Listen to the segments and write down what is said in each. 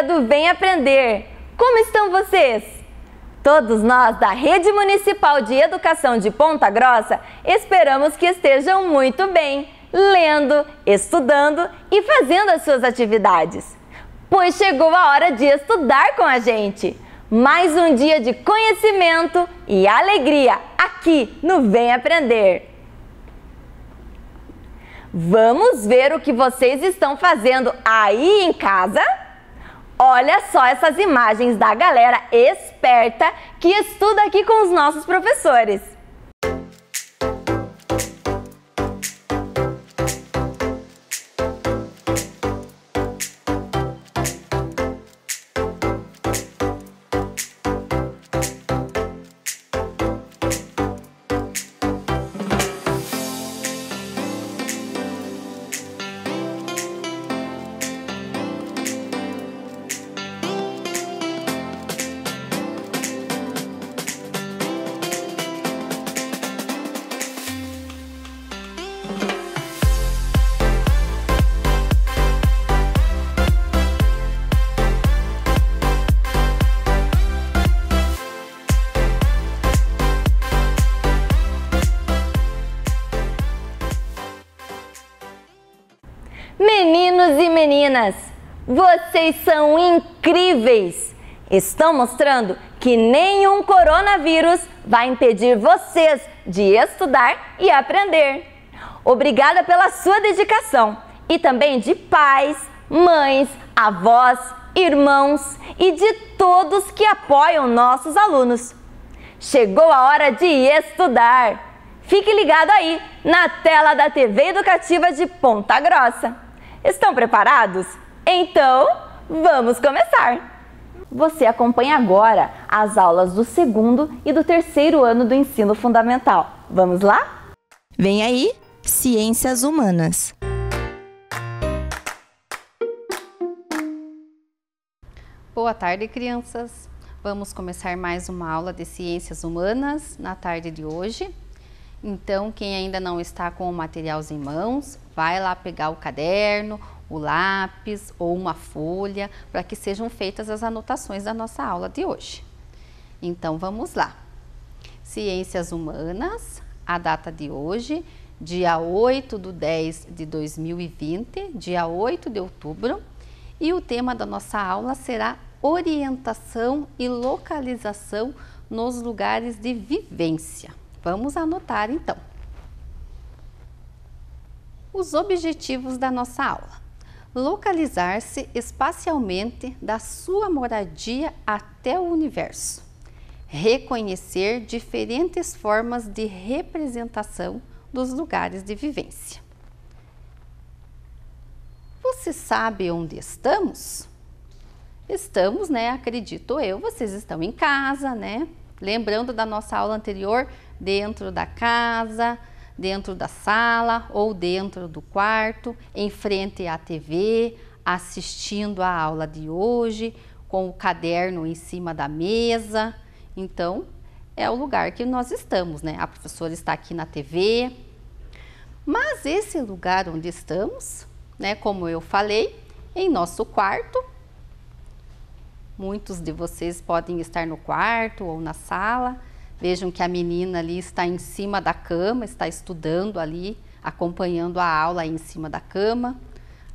galera do Vem Aprender! Como estão vocês? Todos nós da Rede Municipal de Educação de Ponta Grossa esperamos que estejam muito bem, lendo, estudando e fazendo as suas atividades. Pois chegou a hora de estudar com a gente! Mais um dia de conhecimento e alegria aqui no Vem Aprender! Vamos ver o que vocês estão fazendo aí em casa? Olha só essas imagens da galera esperta que estuda aqui com os nossos professores. Meninos e meninas, vocês são incríveis! Estão mostrando que nenhum coronavírus vai impedir vocês de estudar e aprender. Obrigada pela sua dedicação e também de pais, mães, avós, irmãos e de todos que apoiam nossos alunos. Chegou a hora de estudar! Fique ligado aí na tela da TV Educativa de Ponta Grossa. Estão preparados? Então, vamos começar! Você acompanha agora as aulas do segundo e do terceiro ano do ensino fundamental. Vamos lá? Vem aí, Ciências Humanas. Boa tarde, crianças! Vamos começar mais uma aula de Ciências Humanas na tarde de hoje. Então, quem ainda não está com o material em mãos, vai lá pegar o caderno, o lápis ou uma folha para que sejam feitas as anotações da nossa aula de hoje. Então, vamos lá. Ciências Humanas, a data de hoje, dia 8/10/2020, dia 8 de outubro, e o tema da nossa aula será orientação e localização nos lugares de vivência. Vamos anotar então. Os objetivos da nossa aula: localizar-se espacialmente da sua moradia até o universo, reconhecer diferentes formas de representação dos lugares de vivência. Você sabe onde estamos? Estamos, acredito eu, vocês estão em casa, Lembrando da nossa aula anterior, dentro da casa, dentro da sala ou dentro do quarto, em frente à TV, assistindo a aula de hoje, com o caderno em cima da mesa. Então, é o lugar que nós estamos, A professora está aqui na TV. Mas esse lugar onde estamos, como eu falei, em nosso quarto. Muitos de vocês podem estar no quarto ou na sala. Vejam que a menina ali está em cima da cama, está estudando ali, acompanhando a aula em cima da cama.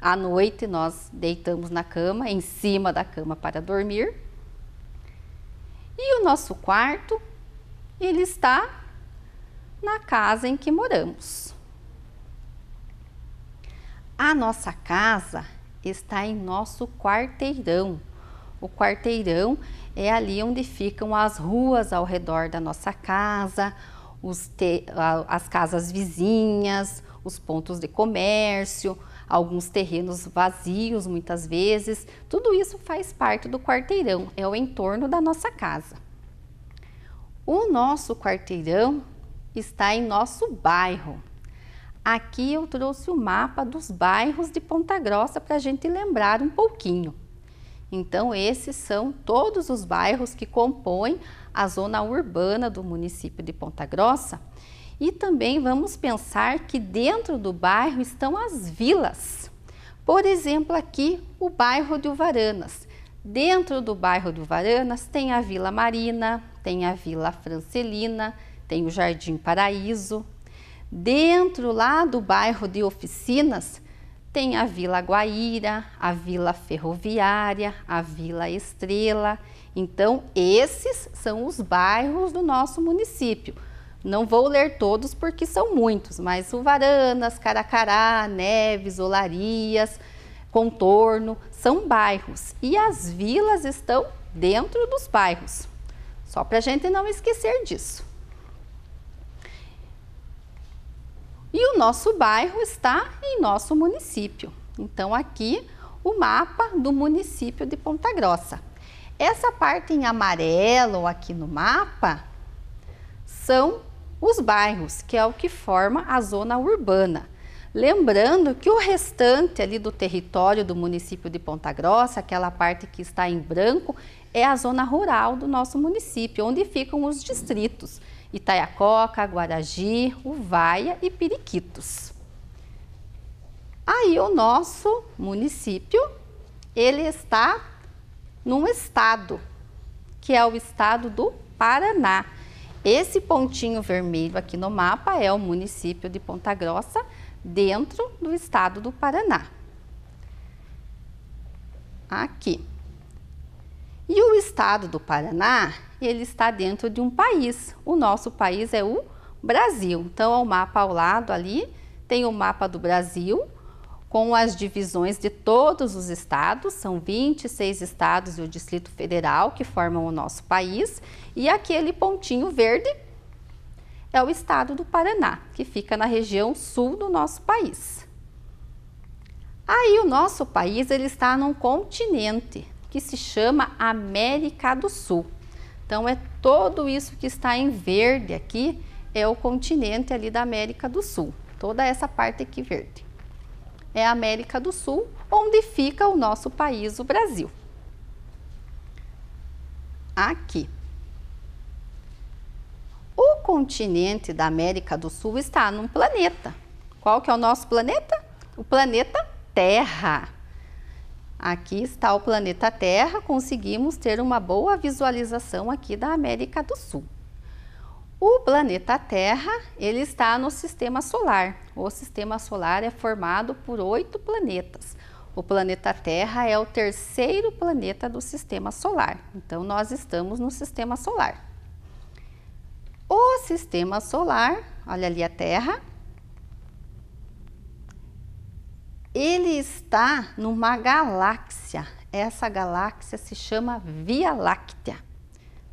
À noite nós deitamos na cama, em cima da cama para dormir. E o nosso quarto, ele está na casa em que moramos. A nossa casa está em nosso quarteirão. O quarteirão é ali onde ficam as ruas ao redor da nossa casa, as casas vizinhas, os pontos de comércio, alguns terrenos vazios muitas vezes. Tudo isso faz parte do quarteirão, é o entorno da nossa casa. O nosso quarteirão está em nosso bairro. Aqui eu trouxe o mapa dos bairros de Ponta Grossa para a gente lembrar um pouquinho. Então, esses são todos os bairros que compõem a zona urbana do município de Ponta Grossa. E também vamos pensar que dentro do bairro estão as vilas. Por exemplo, aqui o bairro de Uvaranas. Dentro do bairro do Varanas tem a Vila Marina, tem a Vila Francelina, tem o Jardim Paraíso. Dentro lá do bairro de Oficinas tem a Vila Guaíra, a Vila Ferroviária, a Vila Estrela. Então, esses são os bairros do nosso município. Não vou ler todos porque são muitos, mas o Varanas, Caracará, Neves, Olarias, Contorno, são bairros. E as vilas estão dentro dos bairros. Só para a gente não esquecer disso. E o nosso bairro está em nosso município. Então, aqui o mapa do município de Ponta Grossa. Essa parte em amarelo aqui no mapa são os bairros, que é o que forma a zona urbana. Lembrando que o restante ali do território do município de Ponta Grossa, aquela parte que está em branco, é a zona rural do nosso município, onde ficam os distritos Itaiacoca, Guaragi, Uvaia e Periquitos. Aí o nosso município, ele está num estado, que é o estado do Paraná. Esse pontinho vermelho aqui no mapa é o município de Ponta Grossa, dentro do estado do Paraná. Aqui. E o estado do Paraná, ele está dentro de um país. O nosso país é o Brasil. Então, o mapa ao lado ali tem o mapa do Brasil, com as divisões de todos os estados. São 26 estados e o Distrito Federal que formam o nosso país. E aquele pontinho verde é o estado do Paraná, que fica na região sul do nosso país. Aí o nosso país, ele está num continente que se chama América do Sul. Então, é tudo isso que está em verde aqui, é o continente ali da América do Sul. Toda essa parte aqui verde. É a América do Sul, onde fica o nosso país, o Brasil. Aqui. O continente da América do Sul está num planeta. Qual que é o nosso planeta? O planeta Terra. Aqui está o planeta Terra, conseguimos ter uma boa visualização aqui da América do Sul. O planeta Terra, ele está no sistema solar. O sistema solar é formado por 8 planetas. O planeta Terra é o terceiro planeta do sistema solar. Então, nós estamos no sistema solar. O sistema solar, olha ali a Terra, ele está numa galáxia. Essa galáxia se chama Via Láctea.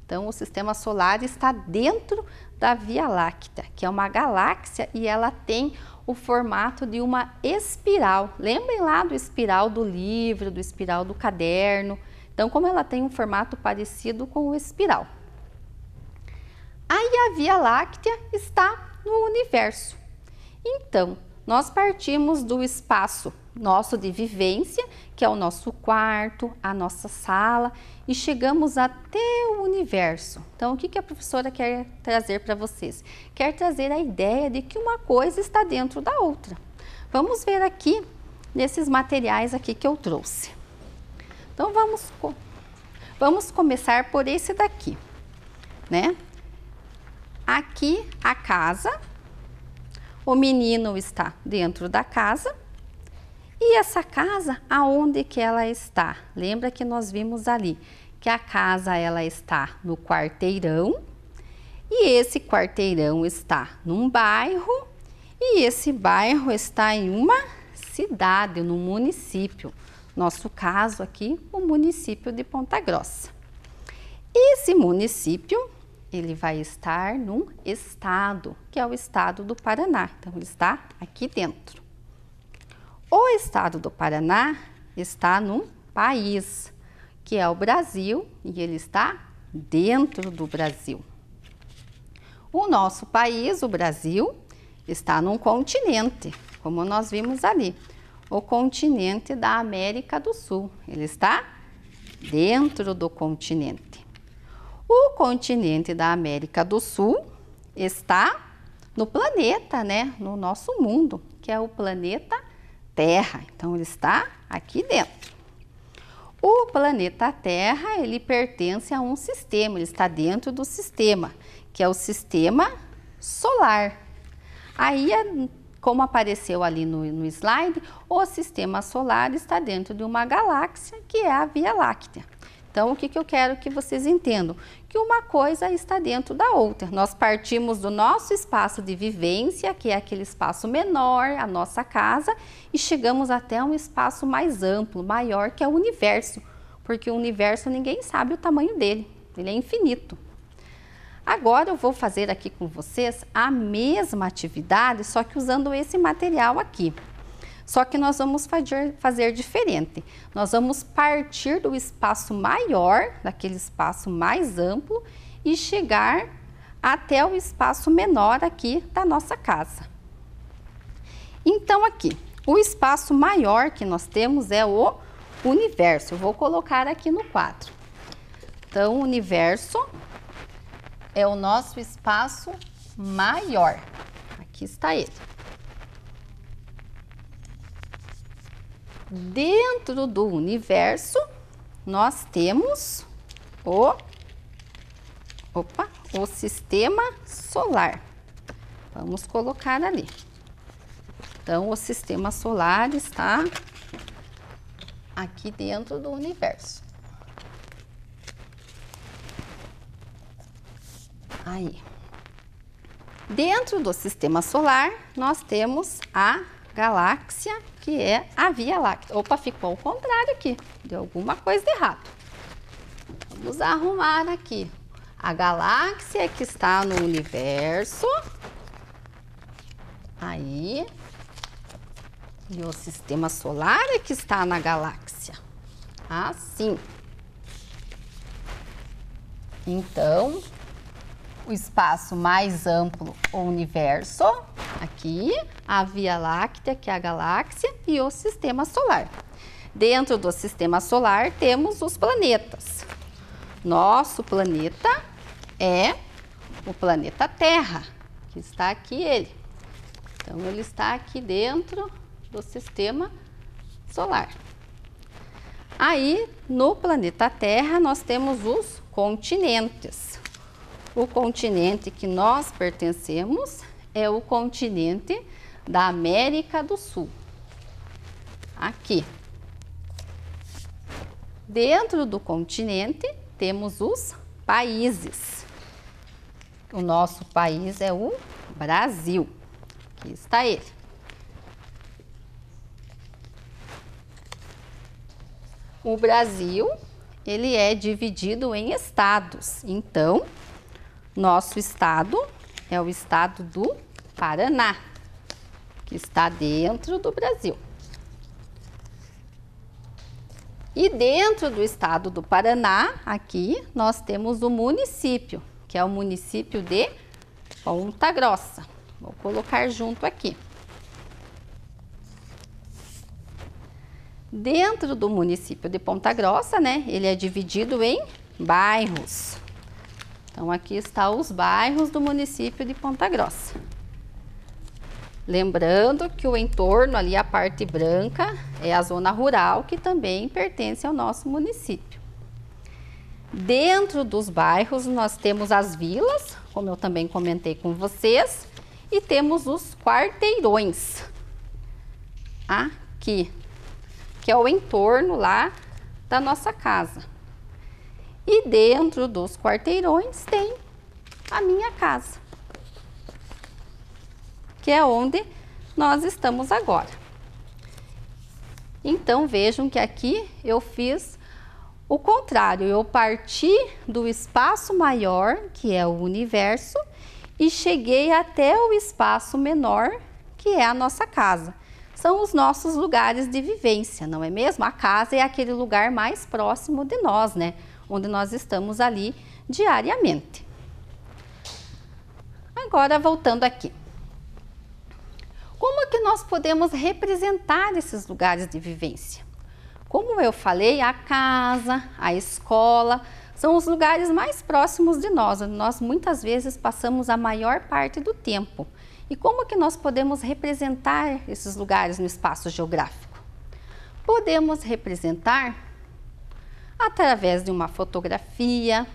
Então, o sistema solar está dentro da Via Láctea, que é uma galáxia e ela tem o formato de uma espiral. Lembrem lá do espiral do livro, do espiral do caderno. Então, como ela tem um formato parecido com o espiral. Aí a Via Láctea está no universo. Então, nós partimos do espaço nosso de vivência, que é o nosso quarto, a nossa sala, e chegamos até o universo. Então, o que a professora quer trazer para vocês? Quer trazer a ideia de que uma coisa está dentro da outra. Vamos ver aqui, nesses materiais aqui que eu trouxe. Então, vamos começar por esse daqui, né? Aqui, a casa. O menino está dentro da casa. E essa casa, aonde que ela está? Lembra que nós vimos ali que a casa ela está no quarteirão e esse quarteirão está num bairro e esse bairro está em uma cidade, num município. Nosso caso aqui, o município de Ponta Grossa. Esse município, ele vai estar num estado, que é o estado do Paraná. Então, ele está aqui dentro. O estado do Paraná está num país, que é o Brasil, e ele está dentro do Brasil. O nosso país, o Brasil, está num continente, como nós vimos ali, o continente da América do Sul. Ele está dentro do continente. O continente da América do Sul está no planeta, né? No nosso mundo, que é o planeta Terra. Então, ele está aqui dentro. O planeta Terra, ele pertence a um sistema, ele está dentro do sistema, que é o sistema solar. Aí, como apareceu ali no slide, o sistema solar está dentro de uma galáxia, que é a Via Láctea. Então, o que eu quero que vocês entendam? Que uma coisa está dentro da outra. Nós partimos do nosso espaço de vivência, que é aquele espaço menor, a nossa casa, e chegamos até um espaço mais amplo, maior, que é o universo. Porque o universo ninguém sabe o tamanho dele, ele é infinito. Agora eu vou fazer aqui com vocês a mesma atividade, só que usando esse material aqui. Só que nós vamos fazer diferente. Nós vamos partir do espaço maior, daquele espaço mais amplo, e chegar até o espaço menor aqui da nossa casa. Então aqui, o espaço maior que nós temos é o universo. Eu vou colocar aqui no quadro. Então, o universo é o nosso espaço maior. Aqui está ele. Dentro do universo, nós temos o sistema solar. Vamos colocar ali. Então, o sistema solar está aqui dentro do universo. Aí. Dentro do sistema solar, nós temos a galáxia, que é a Via Láctea. Opa, ficou ao contrário aqui. Deu alguma coisa de errado. Vamos arrumar aqui. A galáxia que está no universo. Aí. E o sistema solar é que está na galáxia. Assim. Então, o espaço mais amplo, o universo, aqui, a Via Láctea, que é a galáxia, e o sistema solar. Dentro do sistema solar temos os planetas. Nosso planeta é o planeta Terra, que está aqui ele. Então, ele está aqui dentro do sistema solar. Aí, no planeta Terra, nós temos os continentes. O continente que nós pertencemos é o continente da América do Sul. Aqui. Dentro do continente, temos os países. O nosso país é o Brasil. Aqui está ele. O Brasil, ele é dividido em estados. Então, nosso estado é o estado do Paraná, que está dentro do Brasil. E dentro do estado do Paraná, aqui, nós temos o município, que é o município de Ponta Grossa. Vou colocar junto aqui. Dentro do município de Ponta Grossa, né, ele é dividido em bairros. Então, aqui estão os bairros do município de Ponta Grossa. Lembrando que o entorno ali, a parte branca, é a zona rural, que também pertence ao nosso município. Dentro dos bairros, nós temos as vilas, como eu também comentei com vocês, e temos os quarteirões. Aqui, que é o entorno lá da nossa casa. E dentro dos quarteirões tem a minha casa, que é onde nós estamos agora. Então, vejam que aqui eu fiz o contrário. Eu parti do espaço maior, que é o universo, e cheguei até o espaço menor, que é a nossa casa. São os nossos lugares de vivência, não é mesmo? A casa é aquele lugar mais próximo de nós, né? Onde nós estamos ali diariamente. Agora, voltando aqui. Como é que nós podemos representar esses lugares de vivência? Como eu falei, a casa, a escola, são os lugares mais próximos de nós, onde nós muitas vezes passamos a maior parte do tempo. E como que nós podemos representar esses lugares no espaço geográfico? Podemos representar através de uma fotografia,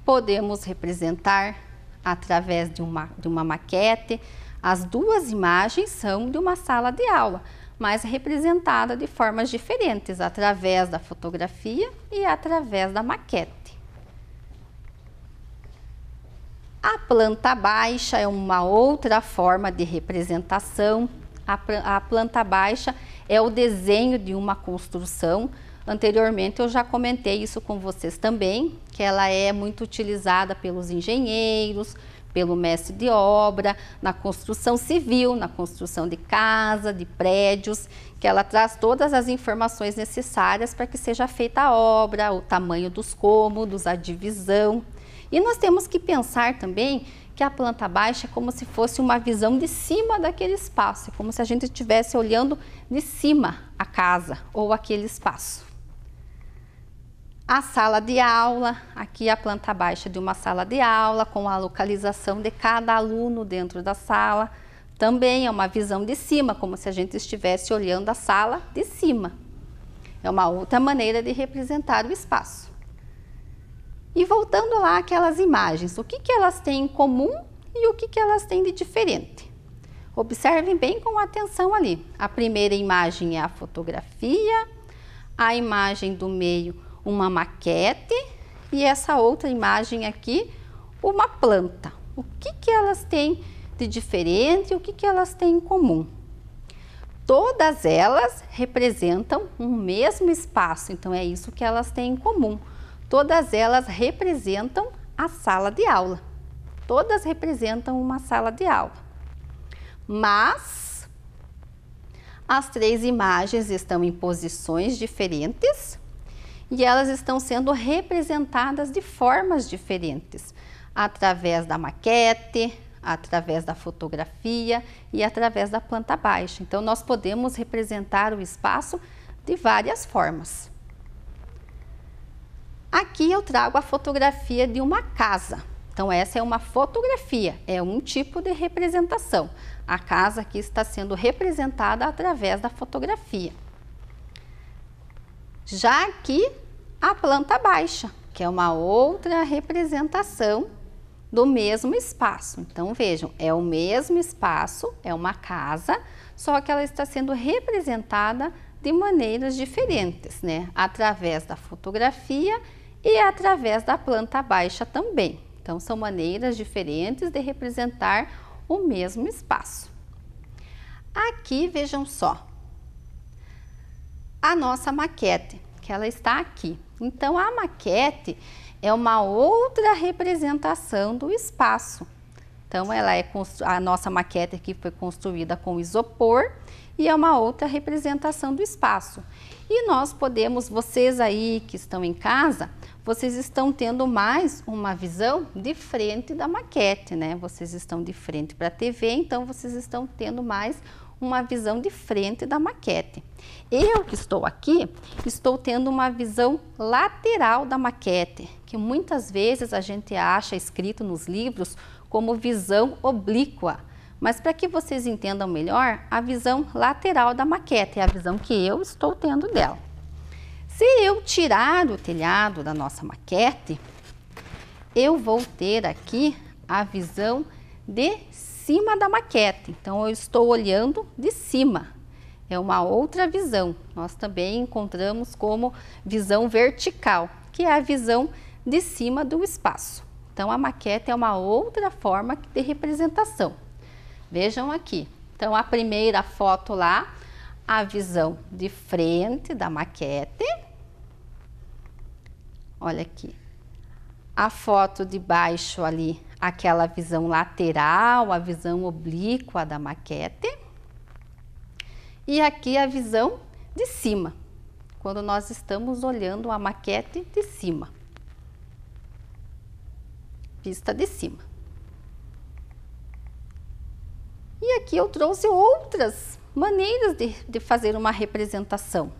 podemos representar através de uma maquete. As duas imagens são de uma sala de aula, mas representada de formas diferentes, através da fotografia e através da maquete. A planta baixa é uma outra forma de representação. A planta baixa é o desenho de uma construção. Anteriormente eu já comentei isso com vocês também, que ela é muito utilizada pelos engenheiros, pelo mestre de obra, na construção civil, na construção de casa, de prédios, que ela traz todas as informações necessárias para que seja feita a obra, o tamanho dos cômodos, a divisão. E nós temos que pensar também que a planta baixa é como se fosse uma visão de cima daquele espaço, é como se a gente estivesse olhando de cima a casa ou aquele espaço. A sala de aula, aqui a planta baixa de uma sala de aula, com a localização de cada aluno dentro da sala, também é uma visão de cima, como se a gente estivesse olhando a sala de cima. É uma outra maneira de representar o espaço. E voltando lá aquelas imagens, o que elas têm em comum e o que elas têm de diferente? Observem bem com atenção ali. A primeira imagem é a fotografia, a imagem do meio uma maquete e essa outra imagem aqui uma planta. O que elas têm de diferente e o que elas têm em comum? Todas elas representam um mesmo espaço, então é isso que elas têm em comum. Todas elas representam a sala de aula. Todas representam uma sala de aula. Mas as três imagens estão em posições diferentes e elas estão sendo representadas de formas diferentes, através da maquete, através da fotografia e através da planta baixa. Então, nós podemos representar o espaço de várias formas. Aqui eu trago a fotografia de uma casa. Então, essa é uma fotografia, é um tipo de representação. A casa aqui está sendo representada através da fotografia. Já aqui, a planta baixa, que é uma outra representação do mesmo espaço. Então, vejam, é o mesmo espaço, é uma casa, só que ela está sendo representada de maneiras diferentes, né? Através da fotografia e através da planta baixa também. Então, são maneiras diferentes de representar o mesmo espaço. Aqui, vejam só, a nossa maquete, que ela está aqui. Então, a maquete é uma outra representação do espaço. Então, ela é a nossa maquete aqui foi construída com isopor e é uma outra representação do espaço. E nós podemos, vocês aí que estão em casa, vocês estão tendo mais uma visão de frente da maquete, né? Vocês estão de frente para a TV, então vocês estão tendo mais uma visão de frente da maquete. Eu que estou aqui, estou tendo uma visão lateral da maquete, que muitas vezes a gente acha escrito nos livros como visão oblíqua. Mas para que vocês entendam melhor, a visão lateral da maquete é a visão que eu estou tendo dela. Se eu tirar o telhado da nossa maquete, eu vou ter aqui a visão de cima da maquete. Então, eu estou olhando de cima. É uma outra visão. Nós também encontramos como visão vertical, que é a visão de cima do espaço. Então, a maquete é uma outra forma de representação. Vejam aqui. Então, a primeira foto lá, a visão de frente da maquete. Olha aqui. A foto de baixo ali, aquela visão lateral, a visão oblíqua da maquete. E aqui a visão de cima, quando nós estamos olhando a maquete de cima. Vista de cima. E aqui eu trouxe outras maneiras de fazer uma representação.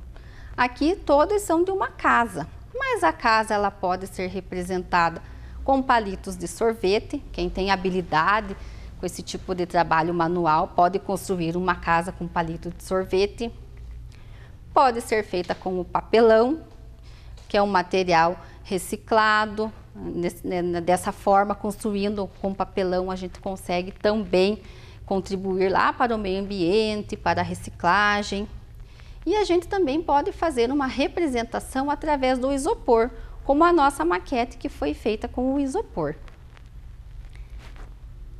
Aqui todas são de uma casa, mas a casa ela pode ser representada com palitos de sorvete. Quem tem habilidade com esse tipo de trabalho manual pode construir uma casa com palito de sorvete. Pode ser feita com o papelão, que é um material reciclado. Dessa forma, construindo com papelão, a gente consegue também contribuir lá para o meio ambiente, para a reciclagem. E a gente também pode fazer uma representação através do isopor, como a nossa maquete que foi feita com o isopor.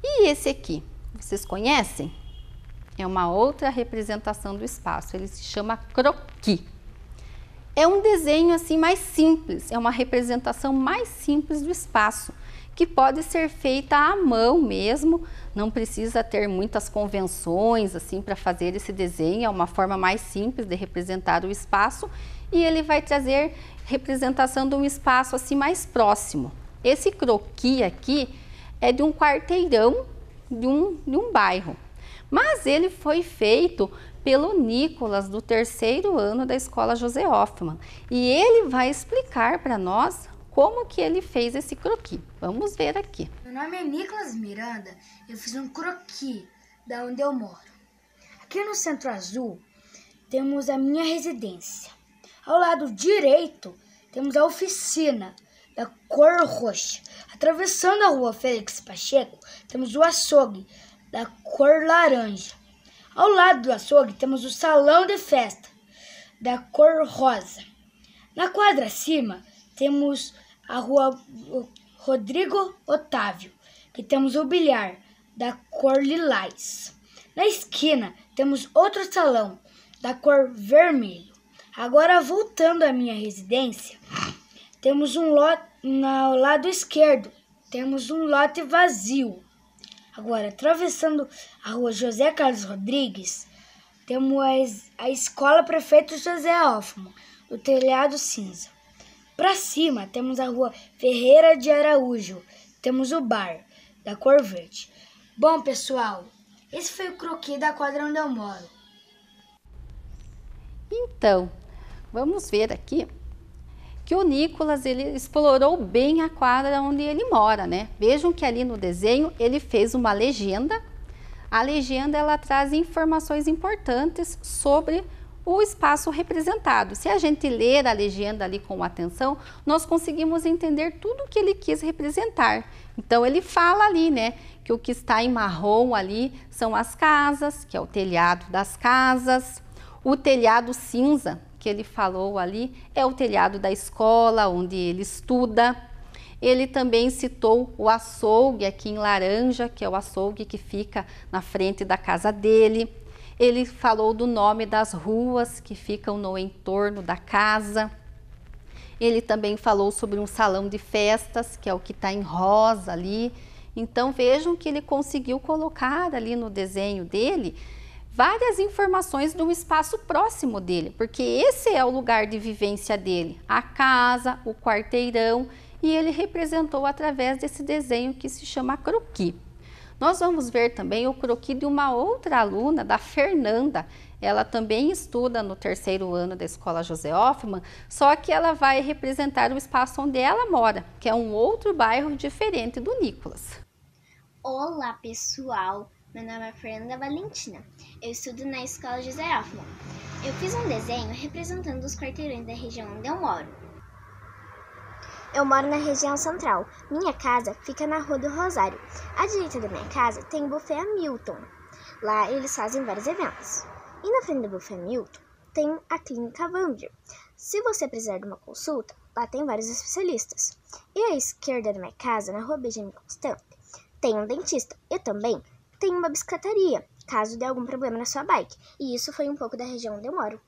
E esse aqui, vocês conhecem? É uma outra representação do espaço, ele se chama croquis. É um desenho assim mais simples, é uma representação mais simples do espaço, que pode ser feita à mão mesmo, não precisa ter muitas convenções assim para fazer esse desenho, é uma forma mais simples de representar o espaço e ele vai trazer representação de um espaço assim mais próximo. Esse croquis aqui é de um quarteirão de um bairro, mas ele foi feito pelo Nicolas, do 3º ano da Escola José Hoffmann. E ele vai explicar para nós como que ele fez esse croquis. Vamos ver aqui. Meu nome é Nicolas Miranda, eu fiz um croquis da onde eu moro. Aqui no Centro Azul temos a minha residência. Ao lado direito temos a oficina da cor roxa. Atravessando a rua Félix Pacheco temos o açougue da cor laranja. Ao lado do açougue temos o salão de festa, da cor rosa. Na quadra acima temos a rua Rodrigo Otávio, que temos o bilhar, da cor lilás. Na esquina temos outro salão, da cor vermelho. Agora voltando à minha residência, temos um lote ao lado esquerdo, temos um lote vazio. Agora, atravessando a rua José Carlos Rodrigues, temos a Escola Prefeito José Hoffmann, do telhado cinza. Para cima, temos a rua Ferreira de Araújo, temos o bar, da cor verde. Bom, pessoal, esse foi o croquis da quadra onde eu moro. Então, vamos ver aqui que o Nicolas ele explorou bem a quadra onde ele mora, né? Vejam que ali no desenho ele fez uma legenda. A legenda ela traz informações importantes sobre o espaço representado. Se a gente ler a legenda ali com atenção, nós conseguimos entender tudo o que ele quis representar. Então ele fala ali, né, que o que está em marrom ali são as casas, que é o telhado das casas. O telhado cinza que ele falou ali é o telhado da escola onde ele estuda. Ele também citou o açougue aqui em laranja, que é o açougue que fica na frente da casa dele. Ele falou do nome das ruas que ficam no entorno da casa. Ele também falou sobre um salão de festas, que é o que está em rosa ali. Então vejam que ele conseguiu colocar ali no desenho dele várias informações de um espaço próximo dele, porque esse é o lugar de vivência dele, a casa, o quarteirão, e ele representou através desse desenho que se chama croquis. Nós vamos ver também o croquis de uma outra aluna, da Fernanda. Ela também estuda no 3º ano da Escola José Hoffmann, só que ela vai representar o espaço onde ela mora, que é um outro bairro diferente do Nicolas. Olá, pessoal! Meu nome é Fernanda Valentina. Eu estudo na Escola José Hoffmann. Eu fiz um desenho representando os quarteirões da região onde eu moro. Eu moro na região central. Minha casa fica na Rua do Rosário. À direita da minha casa tem o Buffet Hamilton. Lá eles fazem vários eventos. E na frente do Buffet Hamilton tem a Clínica Wander. Se você precisar de uma consulta, lá tem vários especialistas. E à esquerda da minha casa, na Rua Benjamin Constant, tem um dentista. E também tem uma bicicletaria, caso dê algum problema na sua bike. E isso foi um pouco da região onde eu moro.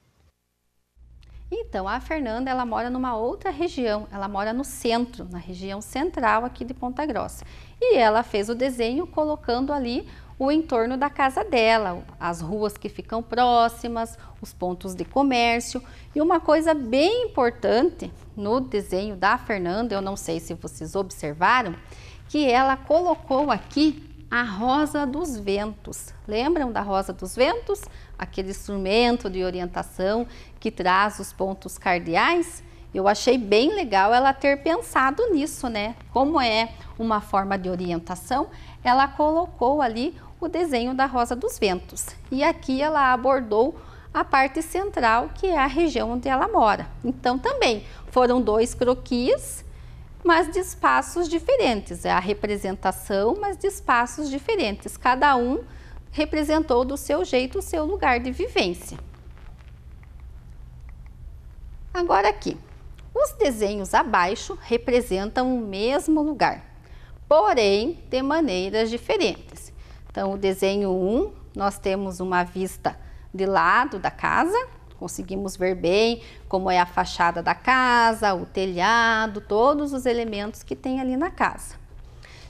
Então, a Fernanda, ela mora numa outra região, ela mora no centro, na região central aqui de Ponta Grossa. E ela fez o desenho colocando ali o entorno da casa dela, as ruas que ficam próximas, os pontos de comércio. E uma coisa bem importante no desenho da Fernanda, eu não sei se vocês observaram, que ela colocou aqui a Rosa dos Ventos. Lembram da Rosa dos Ventos? Aquele instrumento de orientação que traz os pontos cardeais? Eu achei bem legal ela ter pensado nisso, né? Como é uma forma de orientação, ela colocou ali o desenho da Rosa dos Ventos. E aqui ela abordou a parte central, que é a região onde ela mora. Então, também foram 2 croquis, mas de espaços diferentes. É a representação, mas de espaços diferentes. Cada um representou do seu jeito o seu lugar de vivência. Agora aqui, os desenhos abaixo representam o mesmo lugar, porém de maneiras diferentes. Então, o desenho 1, nós temos uma vista de lado da casa, conseguimos ver bem como é a fachada da casa, o telhado, todos os elementos que tem ali na casa.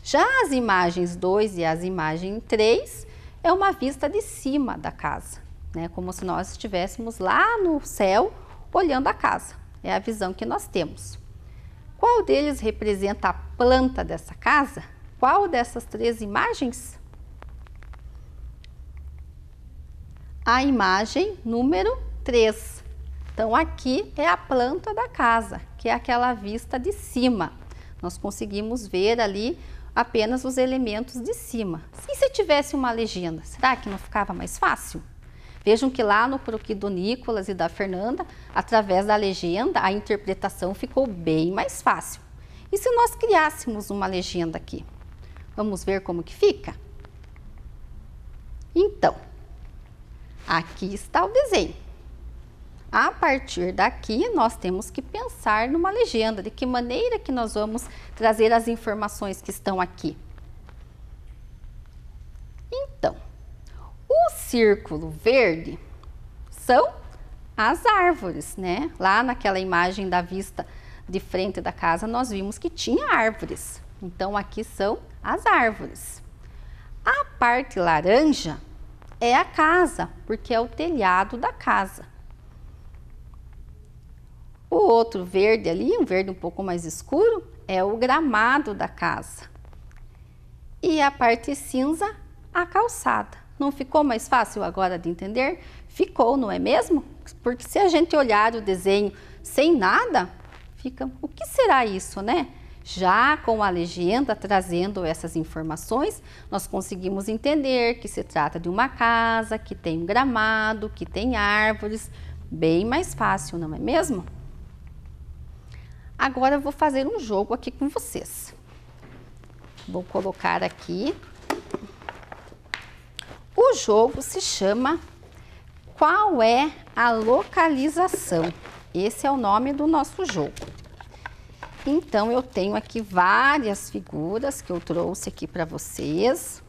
Já as imagens 2 e as imagens 3 é uma vista de cima da casa, né? Como se nós estivéssemos lá no céu olhando a casa. É a visão que nós temos. Qual deles representa a planta dessa casa? Qual dessas 3 imagens? A imagem número 3. Então, aqui é a planta da casa, que é aquela vista de cima. Nós conseguimos ver ali apenas os elementos de cima. E se tivesse uma legenda, será que não ficava mais fácil? Vejam que lá no croquis do Nicolas e da Fernanda, através da legenda, a interpretação ficou bem mais fácil. E se nós criássemos uma legenda aqui? Vamos ver como que fica? Então, aqui está o desenho. A partir daqui, nós temos que pensar numa legenda, de que maneira que nós vamos trazer as informações que estão aqui. Então, o círculo verde são as árvores, né? Lá naquela imagem da vista de frente da casa, nós vimos que tinha árvores. Então, aqui são as árvores. A parte laranja é a casa, porque é o telhado da casa. O outro verde ali, um verde um pouco mais escuro, é o gramado da casa. E a parte cinza, a calçada. Não ficou mais fácil agora de entender? Ficou, não é mesmo? Porque se a gente olhar o desenho sem nada, fica, o que será isso, né? Já com a legenda trazendo essas informações, nós conseguimos entender que se trata de uma casa, que tem um gramado, que tem árvores, bem mais fácil, não é mesmo? Agora eu vou fazer um jogo aqui com vocês. Vou colocar aqui. O jogo se chama Qual é a localização? Esse é o nome do nosso jogo. Então, eu tenho aqui várias figuras que eu trouxe aqui para vocês.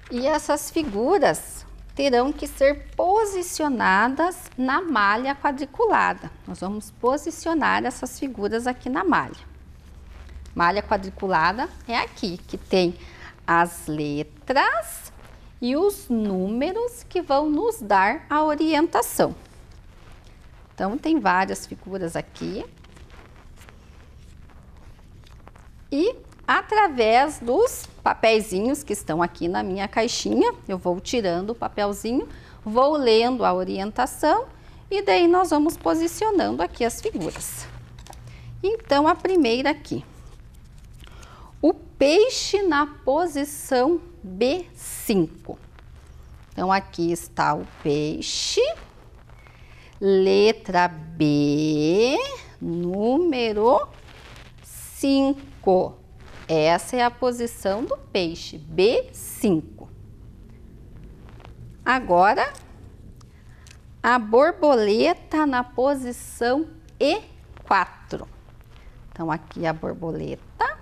E essas figuras terão que ser posicionadas na malha quadriculada. Nós vamos posicionar essas figuras aqui na malha. Malha quadriculada é aqui, que tem as letras e os números que vão nos dar a orientação. Então, tem várias figuras aqui. E através dos papeizinhos que estão aqui na minha caixinha, eu vou tirando o papelzinho, vou lendo a orientação e daí nós vamos posicionando aqui as figuras. Então, a primeira aqui. O peixe na posição B5. Então, aqui está o peixe, letra B, número 5. Essa é a posição do peixe, B5. Agora, a borboleta na posição E4. Então, aqui a borboleta,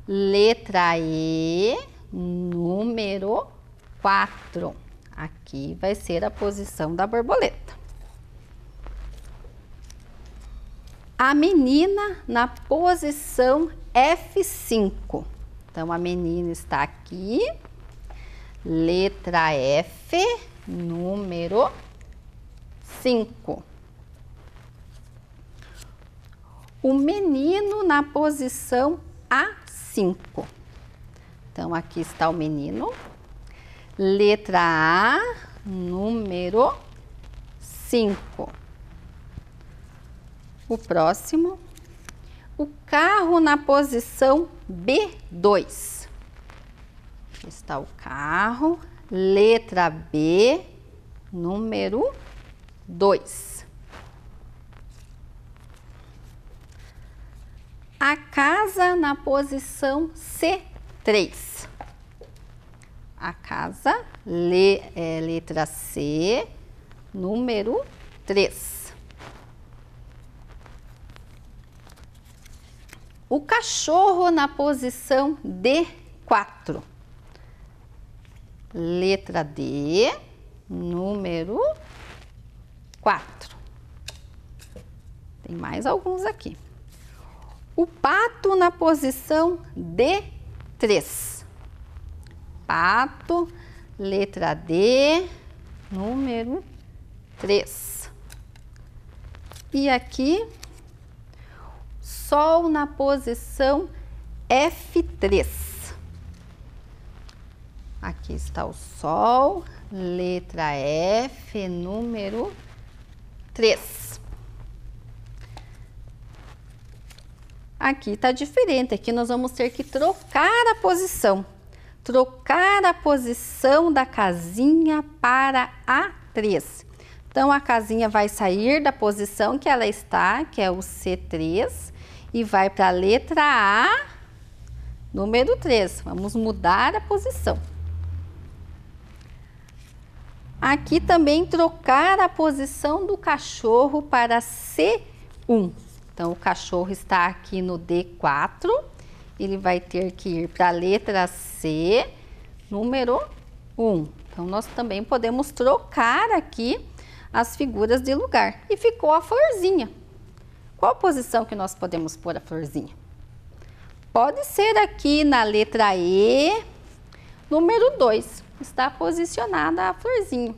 letra E, número 4. Aqui vai ser a posição da borboleta. A menina na posição F5. Então, a menina está aqui, letra F, número 5. O menino na posição A5. Então, aqui está o menino, letra A, número 5. O próximo, o carro na posição B2. Aqui está o carro, letra B, número 2. A casa na posição C3. A casa, letra C, número 3. O cachorro na posição D4. Letra D, número 4. Tem mais alguns aqui. O pato na posição D3. Pato, letra D, número 3. E aqui, sol na posição F3. Aqui está o sol, letra F, número 3. Aqui está diferente, aqui nós vamos ter que trocar a posição. Trocar a posição da casinha para a 3. Então, a casinha vai sair da posição que ela está, que é o C3, e vai para a letra A, número 3. Vamos mudar a posição. Aqui também trocar a posição do cachorro para C1. Então, o cachorro está aqui no D4, ele vai ter que ir para a letra C, número 1. Então, nós também podemos trocar aqui as figuras de lugar. E ficou a florzinha. Qual posição que nós podemos pôr a florzinha? Pode ser aqui na letra E, número 2. Está posicionada a florzinha.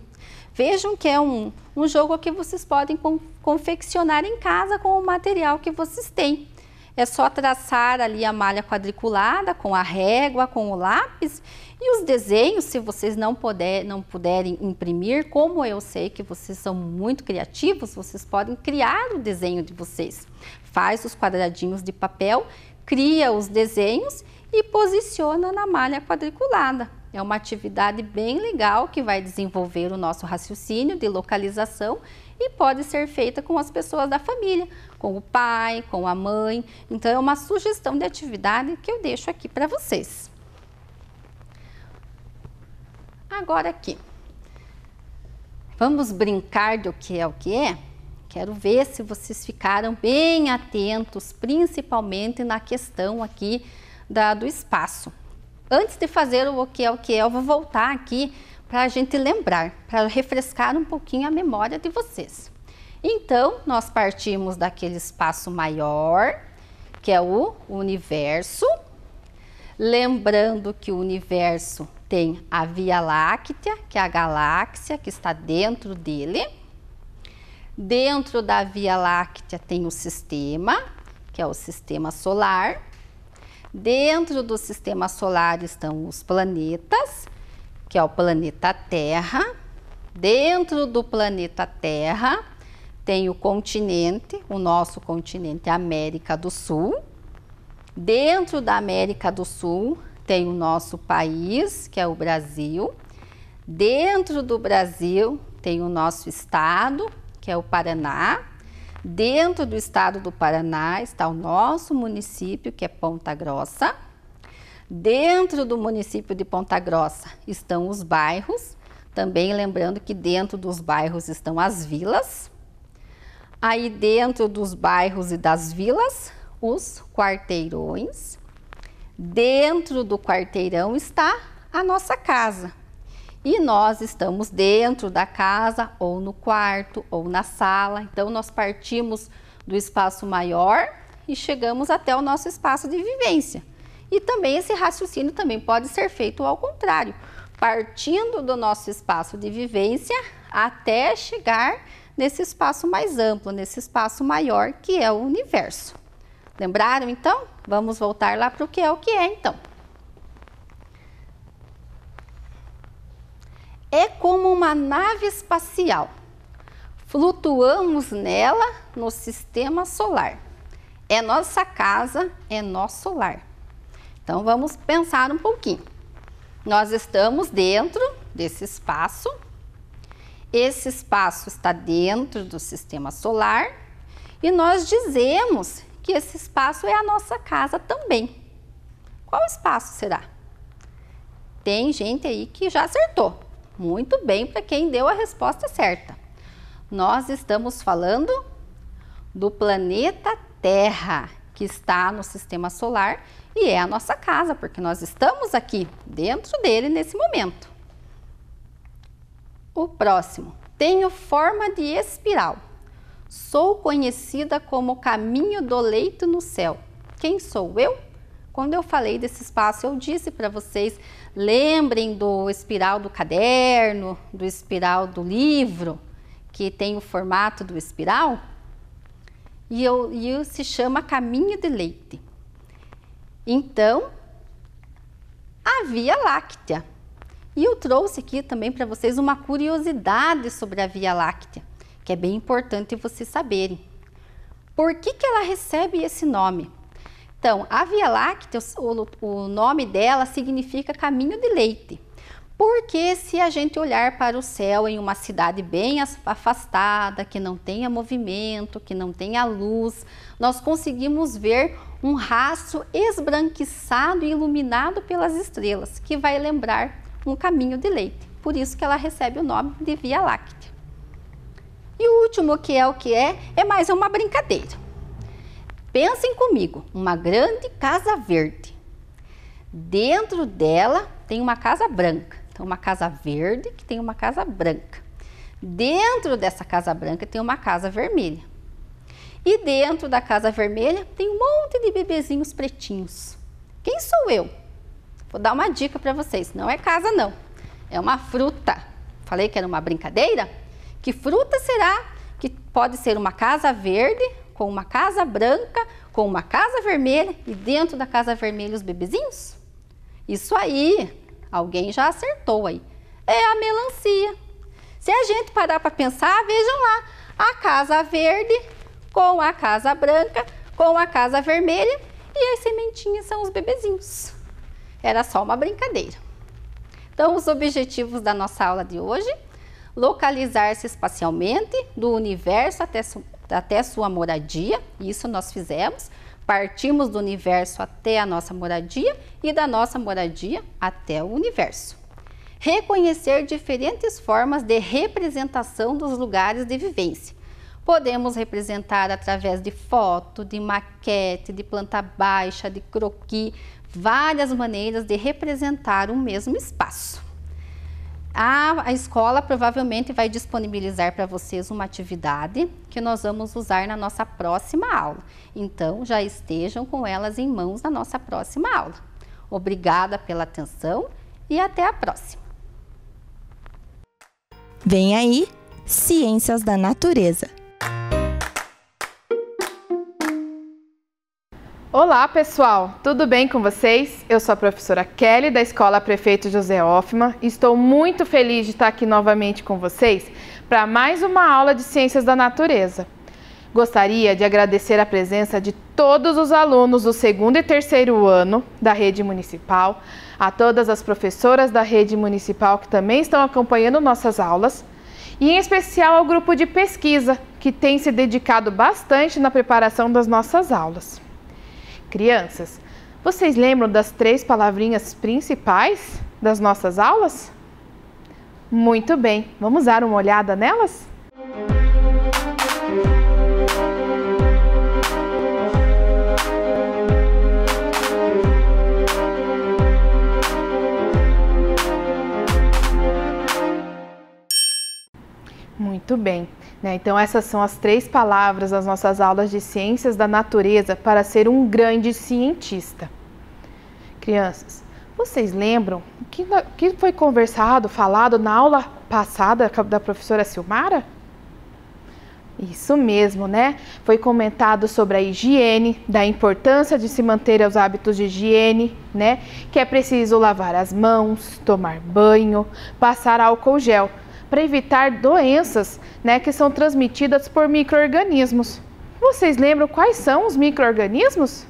Vejam que é um jogo que vocês podem confeccionar em casa com o material que vocês têm. É só traçar ali a malha quadriculada com a régua, com o lápis, e os desenhos, se vocês não puderem imprimir, como eu sei que vocês são muito criativos, vocês podem criar o desenho de vocês. Faz os quadradinhos de papel, cria os desenhos e posiciona na malha quadriculada. É uma atividade bem legal que vai desenvolver o nosso raciocínio de localização e pode ser feita com as pessoas da família, com o pai, com a mãe. Então, é uma sugestão de atividade que eu deixo aqui para vocês. Agora aqui, vamos brincar do que é o que é? Quero ver se vocês ficaram bem atentos, principalmente na questão aqui do espaço. Antes de fazer o que é, eu vou voltar aqui para a gente lembrar, para refrescar um pouquinho a memória de vocês. Então, nós partimos daquele espaço maior, que é o universo. Lembrando que o universo tem a Via Láctea, que é a galáxia que está dentro dele. Dentro da Via Láctea tem o sistema, que é o sistema solar. Dentro do sistema solar estão os planetas, que é o planeta Terra. Dentro do planeta Terra tem o continente, o nosso continente América do Sul. Dentro da América do Sul tem o nosso país, que é o Brasil. Dentro do Brasil tem o nosso estado, que é o Paraná. Dentro do estado do Paraná está o nosso município, que é Ponta Grossa. Dentro do município de Ponta Grossa estão os bairros, também lembrando que dentro dos bairros estão as vilas. Aí dentro dos bairros e das vilas, os quarteirões. Dentro do quarteirão está a nossa casa. E nós estamos dentro da casa, ou no quarto, ou na sala. Então, nós partimos do espaço maior e chegamos até o nosso espaço de vivência. E também esse raciocínio também pode ser feito ao contrário, partindo do nosso espaço de vivência até chegar nesse espaço mais amplo, nesse espaço maior que é o universo. Lembraram, então? Vamos voltar lá para o que é, então. É como uma nave espacial. Flutuamos nela no sistema solar. É nossa casa, é nosso lar. Então, vamos pensar um pouquinho. Nós estamos dentro desse espaço Esse espaço está dentro do sistema solar e nós dizemos que esse espaço é a nossa casa também. Qual espaço será? Tem gente aí que já acertou. Muito bem para quem deu a resposta certa. Nós estamos falando do planeta Terra, que está no sistema solar e é a nossa casa, porque nós estamos aqui dentro dele nesse momento. O próximo. Tenho forma de espiral. Sou conhecida como caminho do leito no céu. Quem sou eu? Quando eu falei desse espaço, eu disse para vocês, lembrem do espiral do caderno, do espiral do livro, que tem o formato do espiral, e se chama caminho de leite. Então, a Via Láctea. E eu trouxe aqui também para vocês uma curiosidade sobre a Via Láctea, que é bem importante vocês saberem. Por que ela recebe esse nome? Então, a Via Láctea, o nome dela significa caminho de leite. Porque se a gente olhar para o céu em uma cidade bem afastada, que não tenha movimento, que não tenha luz, nós conseguimos ver um rastro esbranquiçado e iluminado pelas estrelas, que vai lembrar um caminho de leite. Por isso que ela recebe o nome de Via Láctea. E o último, que é mais uma brincadeira. Pensem comigo, uma grande casa verde. Dentro dela tem uma casa branca. Então, uma casa verde que tem uma casa branca. Dentro dessa casa branca tem uma casa vermelha. E dentro da casa vermelha tem um monte de bebezinhos pretinhos. Quem sou eu? Vou dar uma dica para vocês. Não é casa, não. É uma fruta. Falei que era uma brincadeira? Que fruta será que pode ser uma casa verde com uma casa branca, com uma casa vermelha e dentro da casa vermelha os bebezinhos? Isso aí, alguém já acertou aí. É a melancia. Se a gente parar para pensar, vejam lá, a casa verde com a casa branca, com a casa vermelha e as sementinhas são os bebezinhos. Era só uma brincadeira. Então, os objetivos da nossa aula de hoje: localizar-se espacialmente do universo até sua moradia, isso nós fizemos. Partimos do universo até a nossa moradia e da nossa moradia até o universo. Reconhecer diferentes formas de representação dos lugares de vivência. Podemos representar através de foto, de maquete, de planta baixa, de croquis, várias maneiras de representar o mesmo espaço. A escola provavelmente vai disponibilizar para vocês uma atividade que nós vamos usar na nossa próxima aula. Então, já estejam com elas em mãos na nossa próxima aula. Obrigada pela atenção e até a próxima. Vem aí, Ciências da Natureza. Olá pessoal, tudo bem com vocês? Eu sou a professora Kelly da Escola Prefeito José Hoffmann e estou muito feliz de estar aqui novamente com vocês para mais uma aula de Ciências da Natureza. Gostaria de agradecer a presença de todos os alunos do 2º e 3º ano da rede municipal, a todas as professoras da rede municipal que também estão acompanhando nossas aulas e em especial ao grupo de pesquisa que tem se dedicado bastante na preparação das nossas aulas. Crianças, vocês lembram das 3 palavrinhas principais das nossas aulas? Muito bem, vamos dar uma olhada nelas? Muito bem. Então, essas são as 3 palavras das nossas aulas de Ciências da Natureza para ser um grande cientista. Crianças, vocês lembram o que foi falado na aula passada da professora Silmara? Isso mesmo, né? Foi comentado sobre a higiene, da importância de se manter os hábitos de higiene, né? Que é preciso lavar as mãos, tomar banho, passar álcool gel, para evitar doenças, né, que são transmitidas por micro-organismos. Vocês lembram quais são os micro-organismos?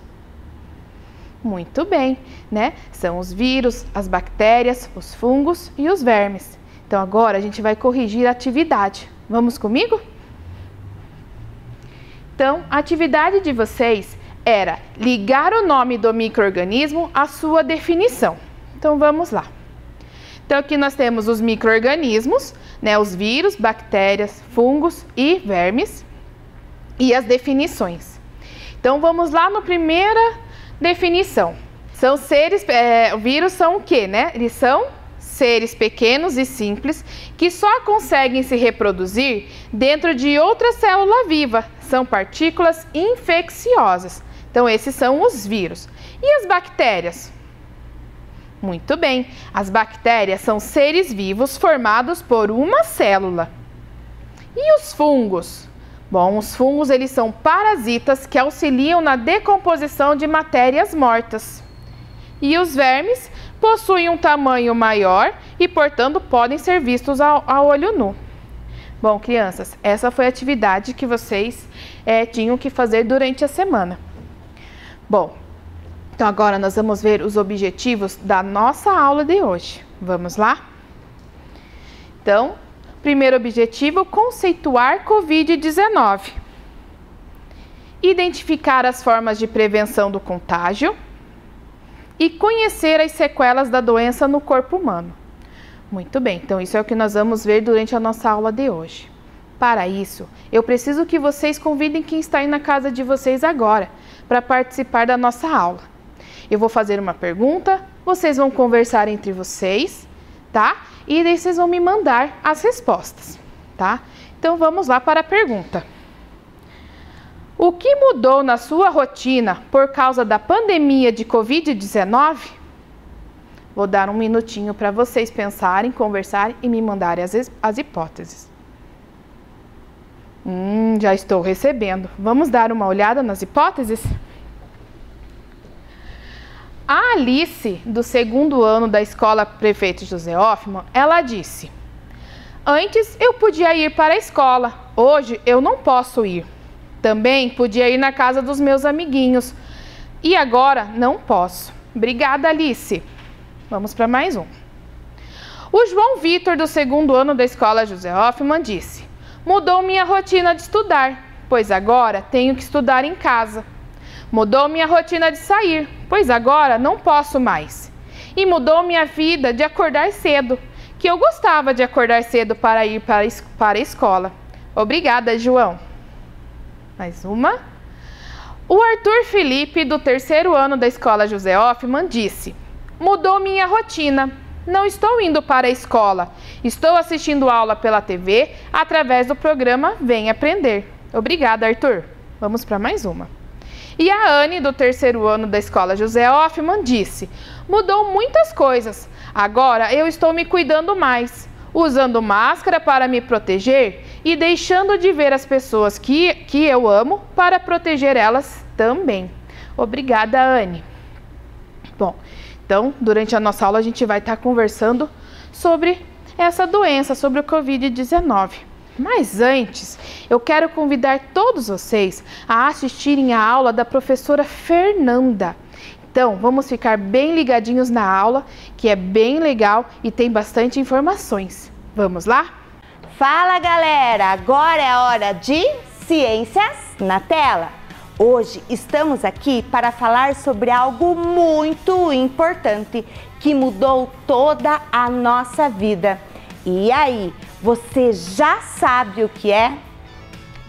Muito bem, né? São os vírus, as bactérias, os fungos e os vermes. Então agora a gente vai corrigir a atividade. Vamos comigo? Então, a atividade de vocês era ligar o nome do micro-organismo à sua definição. Então vamos lá. Então aqui nós temos os micro-organismos, né, os vírus, bactérias, fungos e vermes e as definições. Então vamos lá na primeira definição. São seres, vírus são o quê, né? Eles são seres pequenos e simples que só conseguem se reproduzir dentro de outra célula viva. São partículas infecciosas. Então esses são os vírus. E as bactérias? Muito bem, as bactérias são seres vivos formados por uma célula. E os fungos? Bom, os fungos eles são parasitas que auxiliam na decomposição de matérias mortas. E os vermes possuem um tamanho maior e, portanto, podem ser vistos ao olho nu. Bom, crianças, essa foi a atividade que vocês tinham que fazer durante a semana. Bom, então agora nós vamos ver os objetivos da nossa aula de hoje. Vamos lá? Então, primeiro objetivo, conceituar Covid-19. Identificar as formas de prevenção do contágio e conhecer as sequelas da doença no corpo humano. Muito bem, então isso é o que nós vamos ver durante a nossa aula de hoje. Para isso, eu preciso que vocês convidem quem está aí na casa de vocês agora para participar da nossa aula. Eu vou fazer uma pergunta, vocês vão conversar entre vocês, tá? E daí vocês vão me mandar as respostas, tá? Então vamos lá para a pergunta. O que mudou na sua rotina por causa da pandemia de Covid-19? Vou dar um minutinho para vocês pensarem, conversarem e me mandarem as hipóteses. Já estou recebendo. Vamos dar uma olhada nas hipóteses? A Alice, do 2º ano da Escola Prefeito José Hoffmann, ela disse: antes eu podia ir para a escola, hoje eu não posso ir. Também podia ir na casa dos meus amiguinhos e agora não posso. Obrigada, Alice. Vamos para mais um. O João Vitor, do 2º ano da Escola José Hoffmann, disse: mudou minha rotina de estudar, pois agora tenho que estudar em casa. Mudou minha rotina de sair, pois agora não posso mais. E mudou minha vida de acordar cedo, que eu gostava de acordar cedo para ir para a escola. Obrigada, João. Mais uma. O Arthur Felipe, do 3º ano da Escola José Hoffmann, disse: mudou minha rotina. Não estou indo para a escola. Estou assistindo aula pela TV através do programa Vem Aprender. Obrigada, Arthur. Vamos para mais uma. E a Anne, do 3º ano da Escola José Hoffmann, disse: mudou muitas coisas. Agora eu estou me cuidando mais, usando máscara para me proteger e deixando de ver as pessoas que eu amo para proteger elas também. Obrigada, Anne. Bom, então, durante a nossa aula a gente vai estar conversando sobre essa doença, sobre o Covid-19. Mas antes, eu quero convidar todos vocês a assistirem a aula da professora Fernanda. Então, vamos ficar bem ligadinhos na aula, que é bem legal e tem bastante informações. Vamos lá? Fala, galera! Agora é a hora de Ciências na Tela. Hoje estamos aqui para falar sobre algo muito importante que mudou toda a nossa vida. E aí, você já sabe o que é?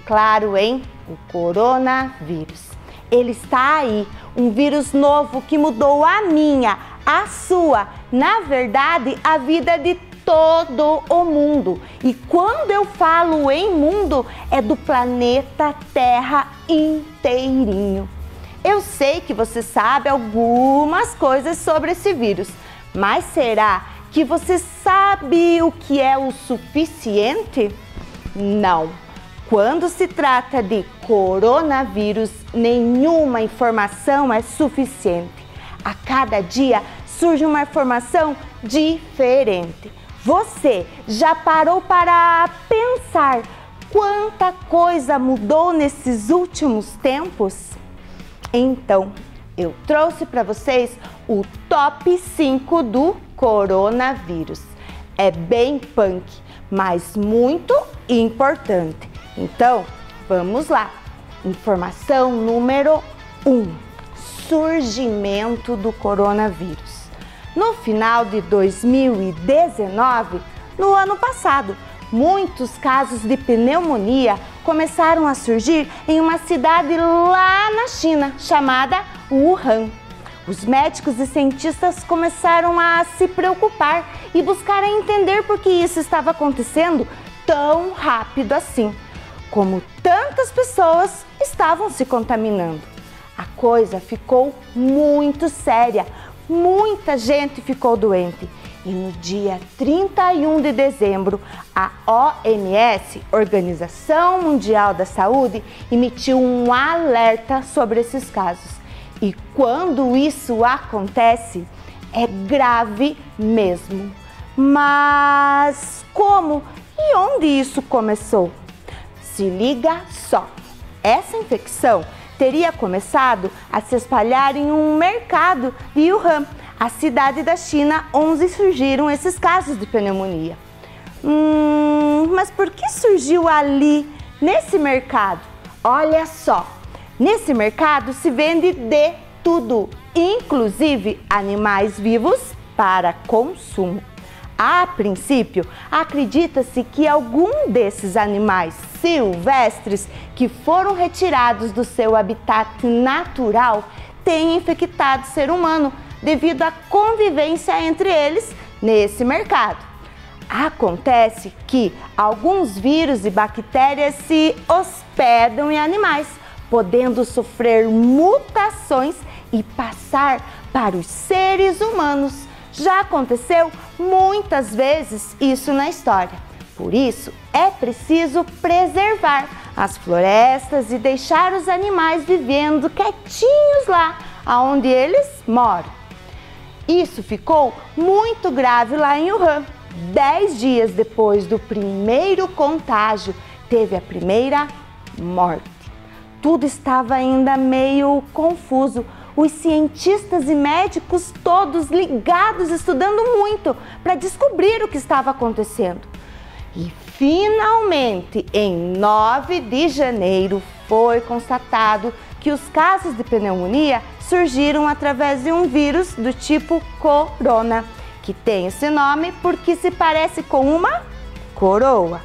Claro, hein? O coronavírus. Ele está aí, um vírus novo que mudou a minha, a sua, na verdade, a vida de todo o mundo. E quando eu falo em mundo, é do planeta Terra inteirinho. Eu sei que você sabe algumas coisas sobre esse vírus, mas será que você sabe o que é o suficiente? Não. Quando se trata de coronavírus, nenhuma informação é suficiente. A cada dia surge uma informação diferente. Você já parou para pensar quanta coisa mudou nesses últimos tempos? Então, eu trouxe para vocês o top 5 do coronavírus. é bem punk, mas muito importante. Então, vamos lá. Informação número 1. Surgimento do coronavírus. No final de 2019, no ano passado, muitos casos de pneumonia começaram a surgir em uma cidade lá na China, chamada Wuhan. Os médicos e cientistas começaram a se preocupar e buscar entender por que isso estava acontecendo tão rápido assim. Como tantas pessoas estavam se contaminando. A coisa ficou muito séria, muita gente ficou doente. E no dia 31 de dezembro, a OMS, Organização Mundial da Saúde, emitiu um alerta sobre esses casos. E quando isso acontece, é grave mesmo. Mas como e onde isso começou? Se liga só, essa infecção teria começado a se espalhar em um mercado de Wuhan, a cidade da China onde surgiram esses casos de pneumonia. Mas por que surgiu ali, nesse mercado? Olha só, nesse mercado se vende de tudo, inclusive animais vivos para consumo. A princípio, acredita-se que algum desses animais silvestres que foram retirados do seu habitat natural tenha infectado o ser humano devido à convivência entre eles nesse mercado. Acontece que alguns vírus e bactérias se hospedam em animais, podendo sofrer mutações e passar para os seres humanos. Já aconteceu muitas vezes isso na história. Por isso, é preciso preservar as florestas e deixar os animais vivendo quietinhos lá onde eles moram. Isso ficou muito grave lá em Wuhan. 10 dias depois do primeiro contágio, teve a primeira morte. Tudo estava ainda meio confuso. Os cientistas e médicos todos ligados, estudando muito para descobrir o que estava acontecendo. E finalmente, em 9 de janeiro, foi constatado que os casos de pneumonia surgiram através de um vírus do tipo corona, que tem esse nome porque se parece com uma coroa.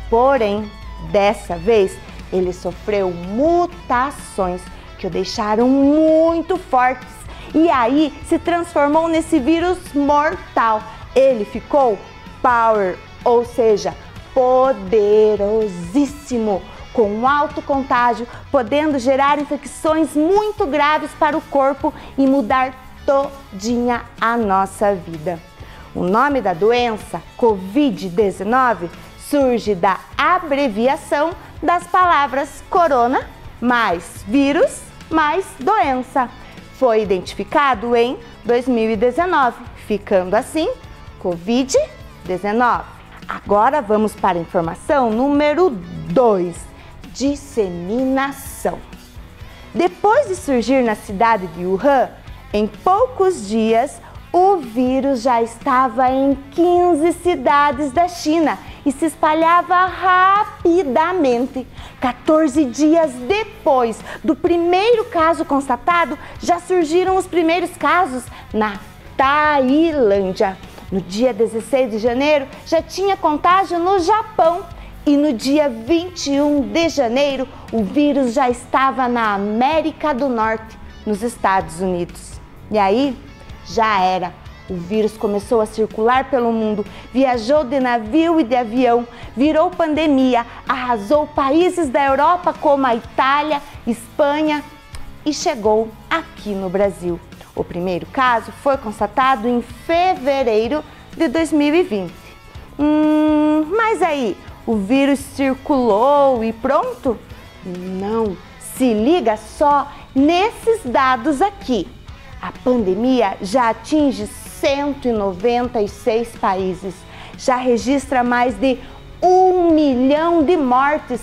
Porém, dessa vez, ele sofreu mutações que o deixaram muito fortes e aí se transformou nesse vírus mortal. Ele ficou power, ou seja, poderosíssimo, com alto contágio, podendo gerar infecções muito graves para o corpo e mudar todinha a nossa vida. O nome da doença, Covid-19, surge da abreviação das palavras corona mais vírus mais doença. Foi identificado em 2019, ficando assim Covid-19. Agora vamos para a informação número 2, disseminação. Depois de surgir na cidade de Wuhan, em poucos dias, o vírus já estava em 15 cidades da China e se espalhava rapidamente. 14 dias depois do primeiro caso constatado, já surgiram os primeiros casos na Tailândia. No dia 16 de janeiro, já tinha contágio no Japão. E no dia 21 de janeiro, o vírus já estava na América do Norte, nos Estados Unidos. E aí, já era. O vírus começou a circular pelo mundo, viajou de navio e de avião, virou pandemia, arrasou países da Europa como a Itália, Espanha e chegou aqui no Brasil. O primeiro caso foi constatado em fevereiro de 2020. Mas aí, o vírus circulou e pronto? Não, se liga só nesses dados aqui. A pandemia já atinge 196 países, já registra mais de 1 milhão de mortes,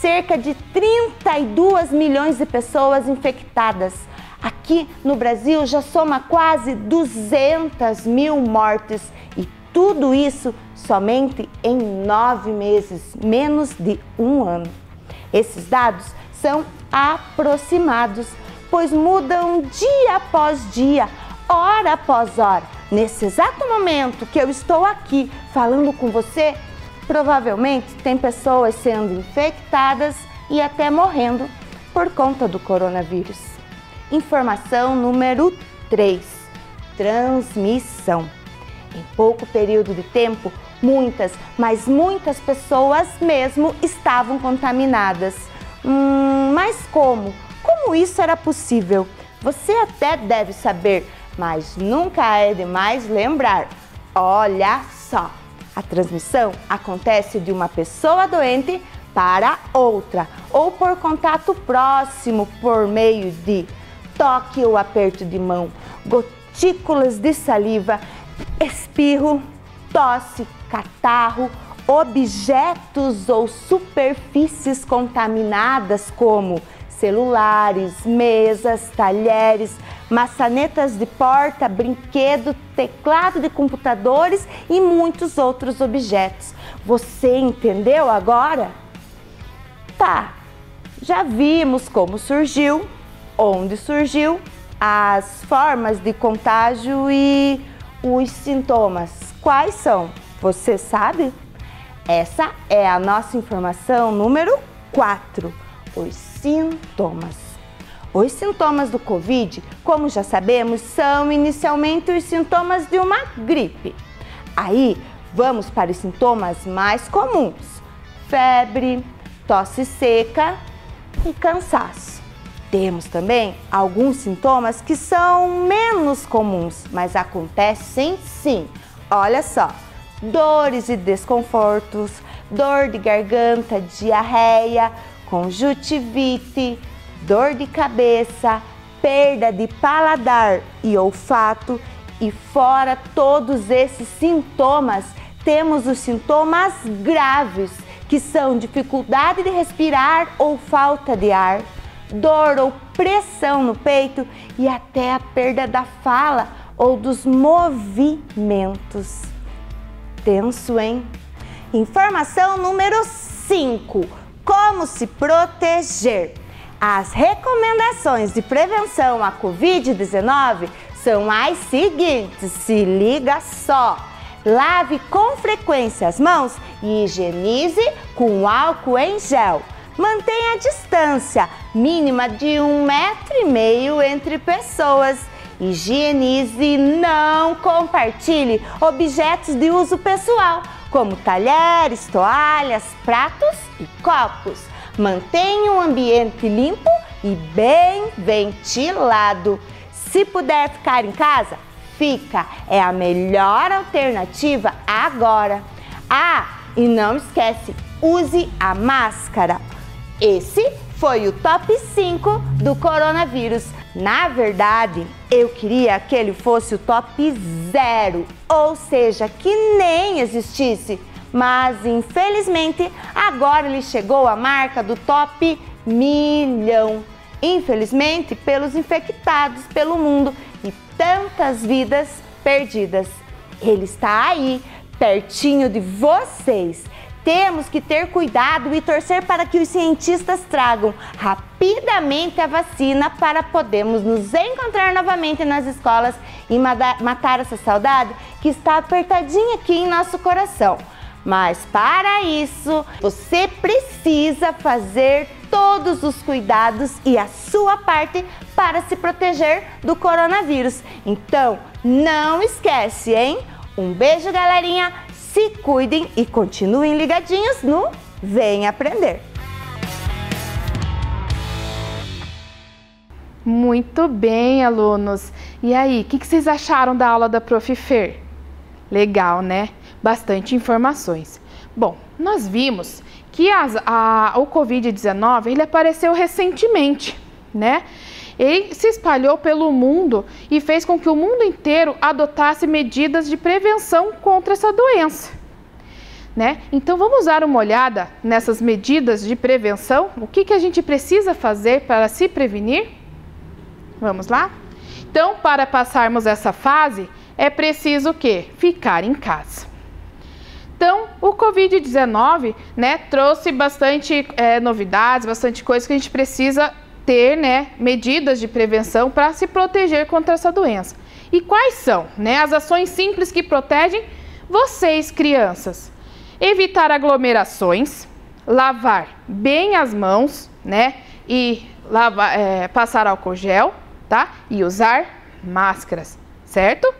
cerca de 32 milhões de pessoas infectadas. Aqui no Brasil já soma quase 200 mil mortes e tudo isso somente em 9 meses, menos de 1 ano. Esses dados são aproximados, pois mudam dia após dia, hora após hora. Nesse exato momento que eu estou aqui falando com você, provavelmente tem pessoas sendo infectadas e até morrendo por conta do coronavírus. Informação número 3, transmissão. Em pouco período de tempo, muitas, mas muitas pessoas mesmo estavam contaminadas. Mas como? Como isso era possível? Você até deve saber, mas nunca é demais lembrar. Olha só, a transmissão acontece de uma pessoa doente para outra, ou por contato próximo por meio de toque ou aperto de mão, gotículas de saliva, espirro, tosse, catarro, objetos ou superfícies contaminadas como celulares, mesas, talheres, maçanetas de porta, brinquedo, teclado de computadores e muitos outros objetos. Você entendeu agora? Tá, já vimos como surgiu, onde surgiu, as formas de contágio e os sintomas. Quais são? Você sabe? Essa é a nossa informação número 4, os sintomas. Os sintomas do Covid, como já sabemos, são inicialmente os sintomas de uma gripe. Aí, vamos para os sintomas mais comuns: febre, tosse seca e cansaço. Temos também alguns sintomas que são menos comuns, mas acontecem sim. Olha só, dores e desconfortos, dor de garganta, diarreia, conjuntivite, dor de cabeça, perda de paladar e olfato. E fora todos esses sintomas, temos os sintomas graves, que são dificuldade de respirar ou falta de ar, dor ou pressão no peito e até a perda da fala ou dos movimentos. Tenso, hein? Informação número 5. Como se proteger? As recomendações de prevenção à Covid-19 são as seguintes, se liga só. Lave com frequência as mãos e higienize com álcool em gel. Mantenha a distância mínima de 1,5 metro entre pessoas. Higienize e não compartilhe objetos de uso pessoal, como talheres, toalhas, pratos e copos. Mantenha o ambiente limpo e bem ventilado. Se puder ficar em casa, fica. É a melhor alternativa agora. E não esquece, use a máscara. Esse foi o top 5 do coronavírus. Na verdade, eu queria que ele fosse o top 0, ou seja, que nem existisse. Mas, infelizmente, agora ele chegou à marca do top 1.000.000. Infelizmente, pelos infectados pelo mundo e tantas vidas perdidas. Ele está aí, pertinho de vocês. Temos que ter cuidado e torcer para que os cientistas tragam rapidamente a vacina para podermos nos encontrar novamente nas escolas e matar essa saudade que está apertadinha aqui em nosso coração. Mas para isso, você precisa fazer todos os cuidados e a sua parte para se proteger do coronavírus. Então, não esquece, hein? Um beijo, galerinha! Se cuidem e continuem ligadinhos no Vem Aprender! Muito bem, alunos! E aí, o que vocês acharam da aula da Prof. Fer? Legal, né? Bastante informações. Bom, nós vimos que o Covid-19 ele apareceu recentemente, né? Ele se espalhou pelo mundo e fez com que o mundo inteiro adotasse medidas de prevenção contra essa doença, né? Então vamos dar uma olhada nessas medidas de prevenção, o que a gente precisa fazer para se prevenir? Vamos lá? Então, para passarmos essa fase, é preciso o quê? Ficar em casa. Então, o Covid-19, né, trouxe bastante novidades, bastante coisas que a gente precisa ter, né, medidas de prevenção para se proteger contra essa doença. E quais são, né, as ações simples que protegem vocês, crianças? Evitar aglomerações, lavar bem as mãos, né, e passar álcool gel, tá? E usar máscaras, certo?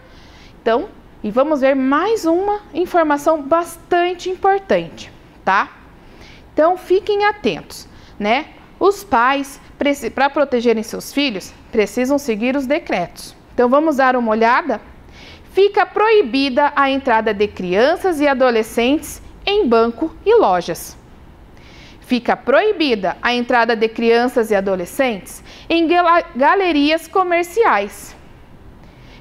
Então, e vamos ver mais uma informação bastante importante, tá? Então, fiquem atentos, né? Os pais, para protegerem seus filhos, precisam seguir os decretos. Então, vamos dar uma olhada? Fica proibida a entrada de crianças e adolescentes em banco e lojas. Fica proibida a entrada de crianças e adolescentes em galerias comerciais.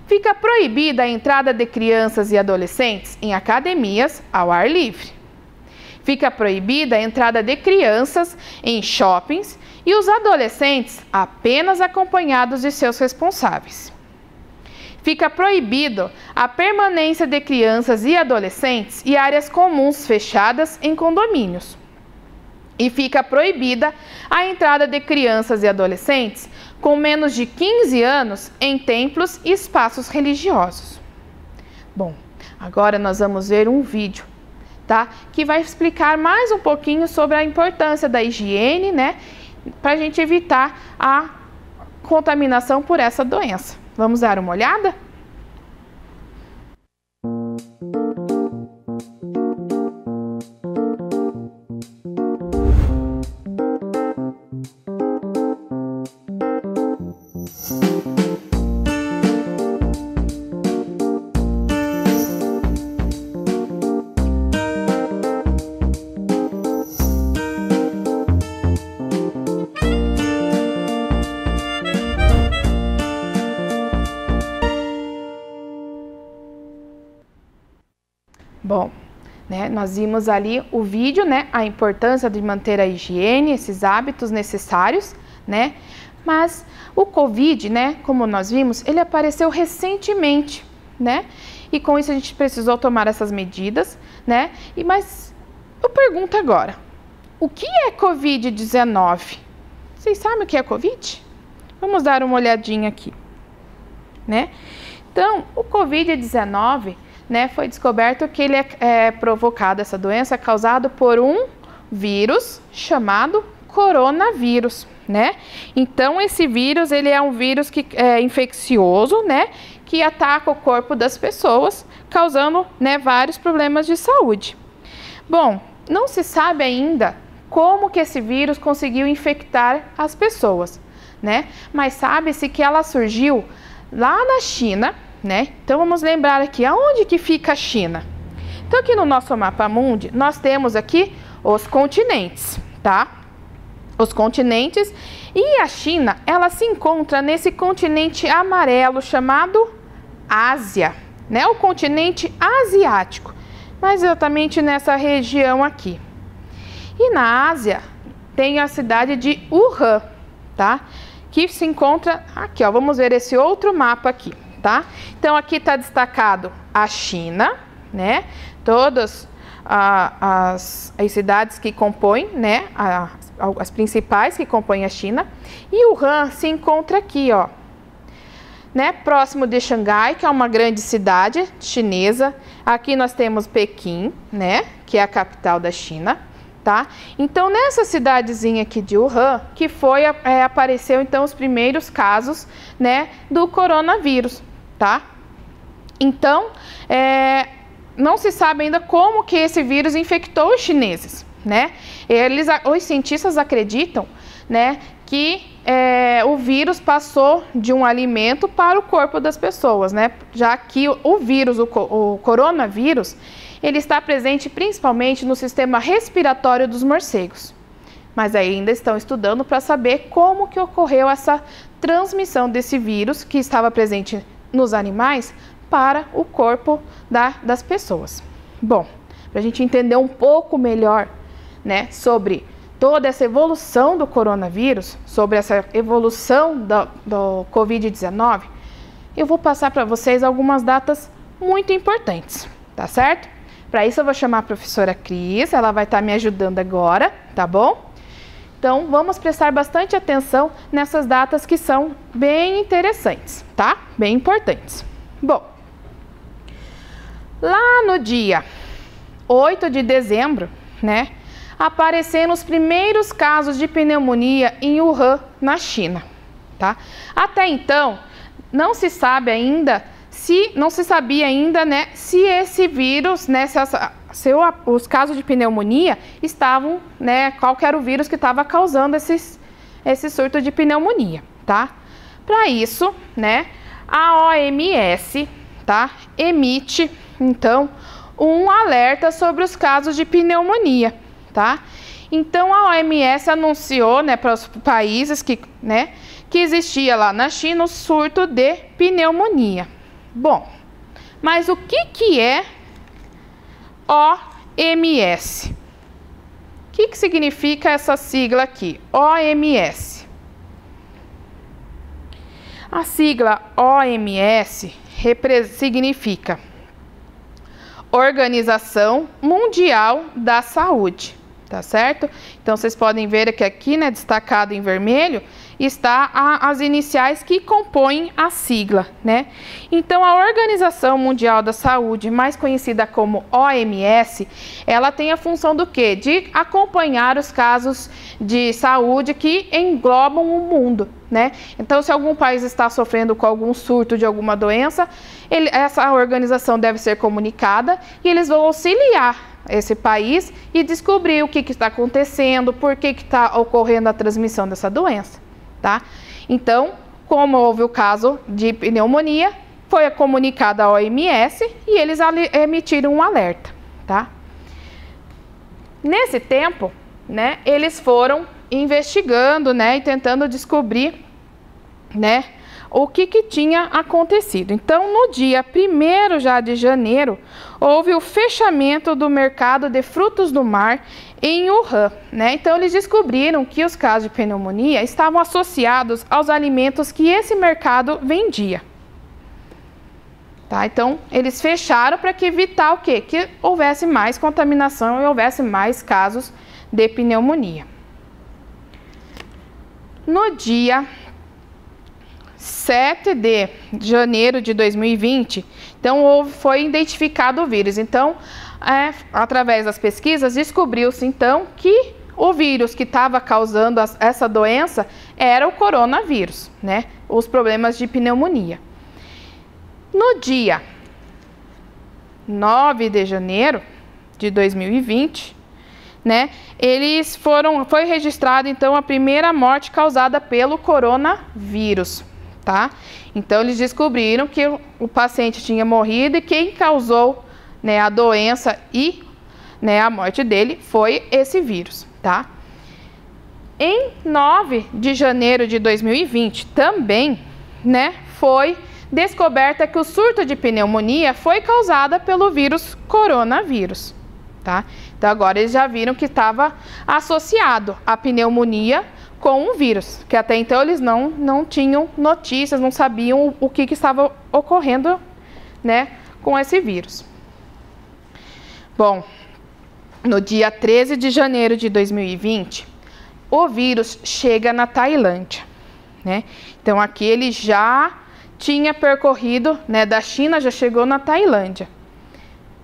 Fica proibida a entrada de crianças e adolescentes em academias ao ar livre. Fica proibida a entrada de crianças em shoppings e os adolescentes apenas acompanhados de seus responsáveis. Fica proibido a permanência de crianças e adolescentes em áreas comuns fechadas em condomínios. E fica proibida a entrada de crianças e adolescentes com menos de 15 anos em templos e espaços religiosos. Bom, agora nós vamos ver um vídeo, tá? Que vai explicar mais um pouquinho sobre a importância da higiene, né? Para a gente evitar a contaminação por essa doença. Vamos dar uma olhada? Bom, né, nós vimos ali o vídeo, né, a importância de manter a higiene, esses hábitos necessários, né, mas o Covid, né, como nós vimos, ele apareceu recentemente, né, e com isso a gente precisou tomar essas medidas, né, mas eu pergunto agora, o que é Covid-19? Vocês sabem o que é Covid? Vamos dar uma olhadinha aqui, né, então o Covid-19, né, foi descoberto que ele é provocado, essa doença é causada por um vírus chamado coronavírus, né? Então, esse vírus, ele é um vírus que é infeccioso, né, que ataca o corpo das pessoas, causando, né, vários problemas de saúde. Bom, não se sabe ainda como que esse vírus conseguiu infectar as pessoas, né? Mas sabe-se que ela surgiu lá na China, né? Então vamos lembrar aqui, aonde que fica a China? Então aqui no nosso mapa mundi, nós temos aqui os continentes, tá? Os continentes, e a China, ela se encontra nesse continente amarelo chamado Ásia, né? O continente asiático, mais exatamente nessa região aqui. E na Ásia tem a cidade de Wuhan, tá? Que se encontra aqui, ó, vamos ver esse outro mapa aqui. Tá? Então, aqui está destacado a China, né? Todas as cidades que compõem, né? As principais que compõem a China. E Wuhan se encontra aqui, ó, né? Próximo de Xangai, que é uma grande cidade chinesa. Aqui nós temos Pequim, né? Que é a capital da China, tá? Então, nessa cidadezinha aqui de Wuhan, que apareceu então os primeiros casos, né? Do coronavírus. Tá? Então, não se sabe ainda como que esse vírus infectou os chineses, né? Os cientistas acreditam, né, que o vírus passou de um alimento para o corpo das pessoas, né? Já que o vírus, o coronavírus, ele está presente principalmente no sistema respiratório dos morcegos. Mas ainda estão estudando para saber como que ocorreu essa transmissão desse vírus que estava presente nos animais para o corpo das pessoas. Bom, para a gente entender um pouco melhor, né, sobre toda essa evolução do coronavírus, sobre essa evolução do Covid-19, eu vou passar para vocês algumas datas muito importantes, tá certo? Para isso eu vou chamar a professora Cris, ela vai estar me ajudando agora, tá bom? Então, vamos prestar bastante atenção nessas datas que são bem interessantes, tá? Bem importantes. Bom, lá no dia 8 de dezembro, né, apareceram os primeiros casos de pneumonia em Wuhan, na China, tá? Até então, não se sabia ainda, né, se esse vírus, né, os casos de pneumonia estavam, né, qual que era o vírus que estava causando esse surto de pneumonia, tá? Para isso, né, a OMS, tá, emite, então, um alerta sobre os casos de pneumonia, tá? Então, a OMS anunciou, né, para os países que existia lá na China o surto de pneumonia. Bom, mas o que é OMS? O que significa essa sigla aqui? OMS. A sigla OMS significa Organização Mundial da Saúde, tá certo? Então, vocês podem ver que aqui, né, destacado em vermelho, está as iniciais que compõem a sigla, né? Então, a Organização Mundial da Saúde, mais conhecida como OMS, ela tem a função do quê? De acompanhar os casos de saúde que englobam o mundo, né? Então, se algum país está sofrendo com algum surto de alguma doença, essa organização deve ser comunicada e eles vão auxiliar esse país e descobrir o que está acontecendo, por que está ocorrendo a transmissão dessa doença. Tá? Então, como houve o caso de pneumonia, foi comunicada à OMS e eles emitiram um alerta, tá? Nesse tempo, né, eles foram investigando, né, e tentando descobrir, né, o que tinha acontecido. Então, no dia 1º já de janeiro, houve o fechamento do mercado de frutos do mar em Wuhan, né? Então, eles descobriram que os casos de pneumonia estavam associados aos alimentos que esse mercado vendia. Tá? Então, eles fecharam para evitar o quê? Que houvesse mais contaminação e houvesse mais casos de pneumonia. No dia 7 de janeiro de 2020, então foi identificado o vírus. Então, através das pesquisas, descobriu-se então que o vírus que estava causando essa doença era o coronavírus, né? Os problemas de pneumonia. No dia 9 de janeiro de 2020, né, foi registrada então a primeira morte causada pelo coronavírus. Tá? Então, eles descobriram que o paciente tinha morrido e quem causou, né, a doença e, né, a morte dele foi esse vírus. Tá? Em 9 de janeiro de 2020, também, né, foi descoberta que o surto de pneumonia foi causado pelo vírus coronavírus. Tá? Então, agora eles já viram que estava associado a pneumonia com o vírus, que até então eles não tinham notícias, não sabiam o que estava ocorrendo, né, com esse vírus. Bom, no dia 13 de janeiro de 2020, o vírus chega na Tailândia, né? Então, aqui ele já tinha percorrido, né, da China, já chegou na Tailândia.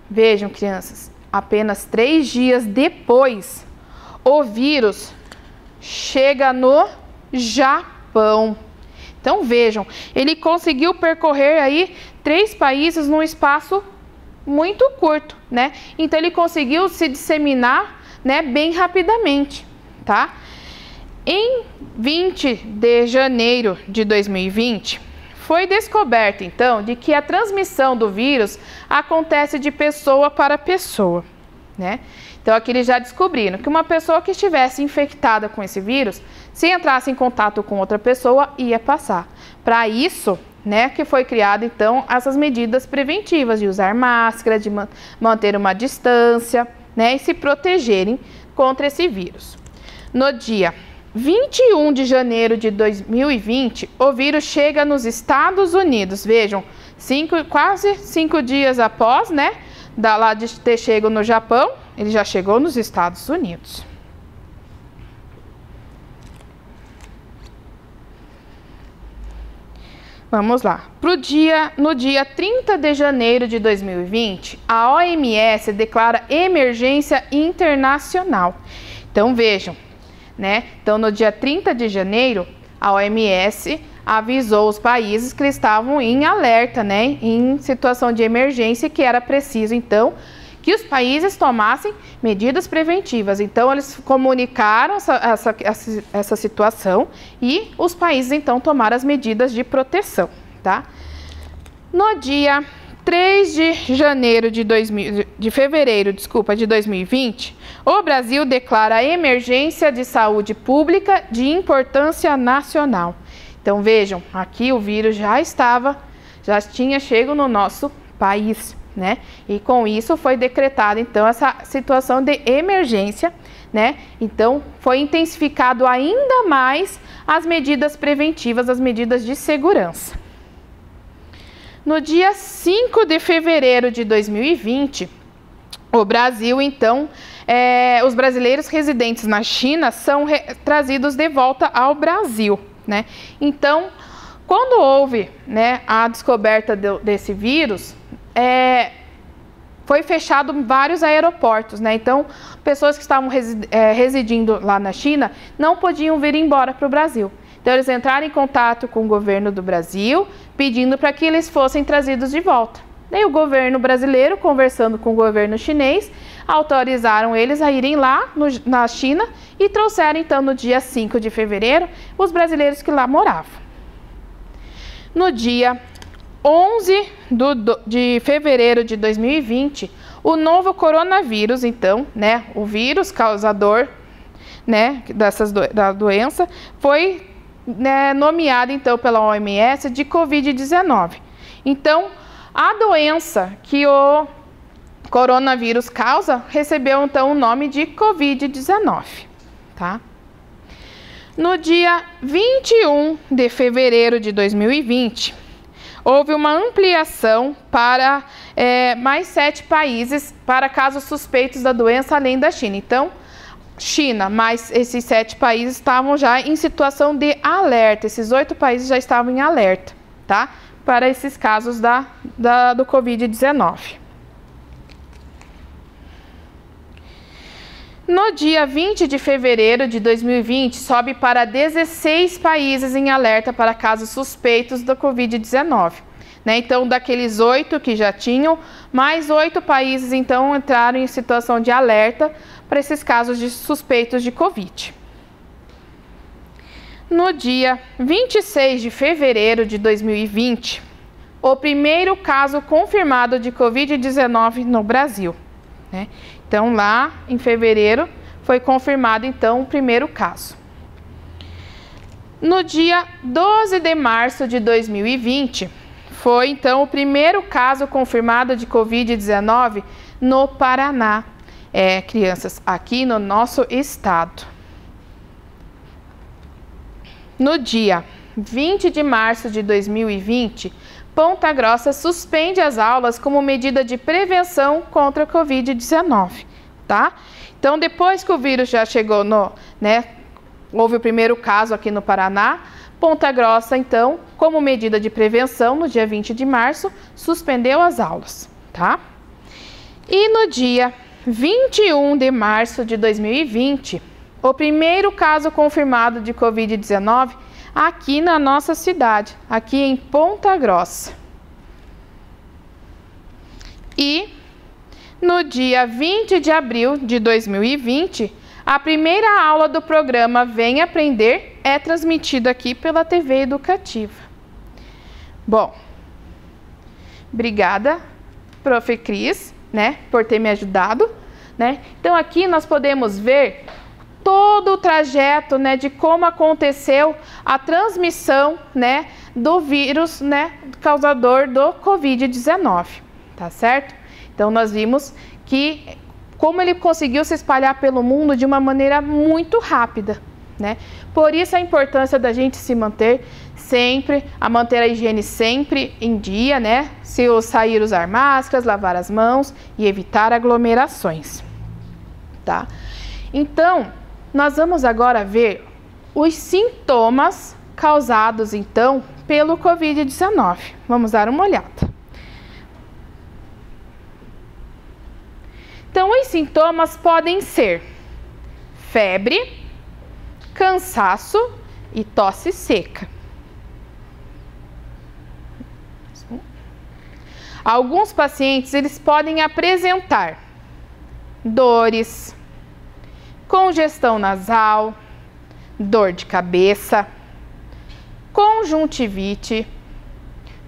Vejam, crianças, apenas 3 dias depois, o vírus chega no Japão. Então, vejam, ele conseguiu percorrer aí 3 países num espaço muito curto, né? Então, ele conseguiu se disseminar, né, bem rapidamente, tá? Em 20 de janeiro de 2020, foi descoberto, então, de que a transmissão do vírus acontece de pessoa para pessoa, né? Então, aqui eles já descobriram que uma pessoa que estivesse infectada com esse vírus, se entrasse em contato com outra pessoa, ia passar. Para isso, né, que foi criado, então, essas medidas preventivas de usar máscara, de manter uma distância, né, e se protegerem contra esse vírus. No dia 21 de janeiro de 2020, o vírus chega nos Estados Unidos. Vejam, quase 5 dias após, né, lá de ter chegado no Japão, ele já chegou nos Estados Unidos. Vamos lá. No dia 30 de janeiro de 2020, a OMS declara emergência internacional. Então, vejam, né? Então, no dia 30 de janeiro, a OMS avisou os países que estavam em alerta, né? Em situação de emergência, que era preciso, então, que os países tomassem medidas preventivas. Então, eles comunicaram essa situação e os países, então, tomaram as medidas de proteção, tá? No dia 3 de fevereiro de 2020, o Brasil declara emergência de saúde pública de importância nacional. Então, vejam, aqui o vírus já tinha chegado no nosso país, né? E com isso foi decretada, então, essa situação de emergência, né? Então, foi intensificado ainda mais as medidas preventivas, as medidas de segurança. No dia 5 de fevereiro de 2020, o Brasil, então, os brasileiros residentes na China são trazidos de volta ao Brasil, né? Então, quando houve, né, a descoberta desse vírus, foi fechado vários aeroportos, né? Então, pessoas que estavam residindo lá na China não podiam vir embora para o Brasil. Então, eles entraram em contato com o governo do Brasil, pedindo para que eles fossem trazidos de volta. Daí o governo brasileiro, conversando com o governo chinês, autorizaram eles a irem lá na China e trouxeram, então, no dia 5 de fevereiro, os brasileiros que lá moravam. No dia 11 de fevereiro de 2020, o novo coronavírus, então, né, o vírus causador, né, da doença, foi, né, nomeado, então, pela OMS de Covid-19. Então, a doença que o coronavírus causa recebeu, então, o nome de Covid-19, tá? No dia 21 de fevereiro de 2020, houve uma ampliação para mais 7 países para casos suspeitos da doença, além da China. Então, China, mais esses 7 países estavam já em situação de alerta. Esses 8 países já estavam em alerta, tá? Para esses casos do Covid-19. No dia 20 de fevereiro de 2020, sobe para 16 países em alerta para casos suspeitos da Covid-19. Né? Então, daqueles 8 que já tinham, mais 8 países, então, entraram em situação de alerta para esses casos de suspeitos de Covid. No dia 26 de fevereiro de 2020, o primeiro caso confirmado de Covid-19 no Brasil. Né? Então, lá em fevereiro, foi confirmado, então, o primeiro caso. No dia 12 de março de 2020, foi, então, o primeiro caso confirmado de Covid-19 no Paraná. Crianças, aqui no nosso estado. No dia 20 de março de 2020, Ponta Grossa suspende as aulas como medida de prevenção contra a Covid-19, tá? Então, depois que o vírus já chegou houve o primeiro caso aqui no Paraná, Ponta Grossa, então, como medida de prevenção, no dia 20 de março, suspendeu as aulas, tá? E no dia 21 de março de 2020, o primeiro caso confirmado de Covid-19 aqui na nossa cidade, aqui em Ponta Grossa. E no dia 20 de abril de 2020, a primeira aula do programa Vem Aprender é transmitida aqui pela TV Educativa. Bom, obrigada, Prof. Cris, né, por ter me ajudado, né? Então, aqui nós podemos ver todo o trajeto, né, de como aconteceu a transmissão, né, do vírus, né, causador do Covid-19, tá certo? Então, nós vimos que como ele conseguiu se espalhar pelo mundo de uma maneira muito rápida, né? Por isso a importância da gente se manter sempre, manter a higiene sempre em dia, né? Se eu sair, usar máscaras, lavar as mãos e evitar aglomerações, tá? Então, nós vamos agora ver os sintomas causados, então, pelo Covid-19. Vamos dar uma olhada. Então, os sintomas podem ser febre, cansaço e tosse seca. Alguns pacientes, eles podem apresentar dores, congestão nasal, dor de cabeça, conjuntivite,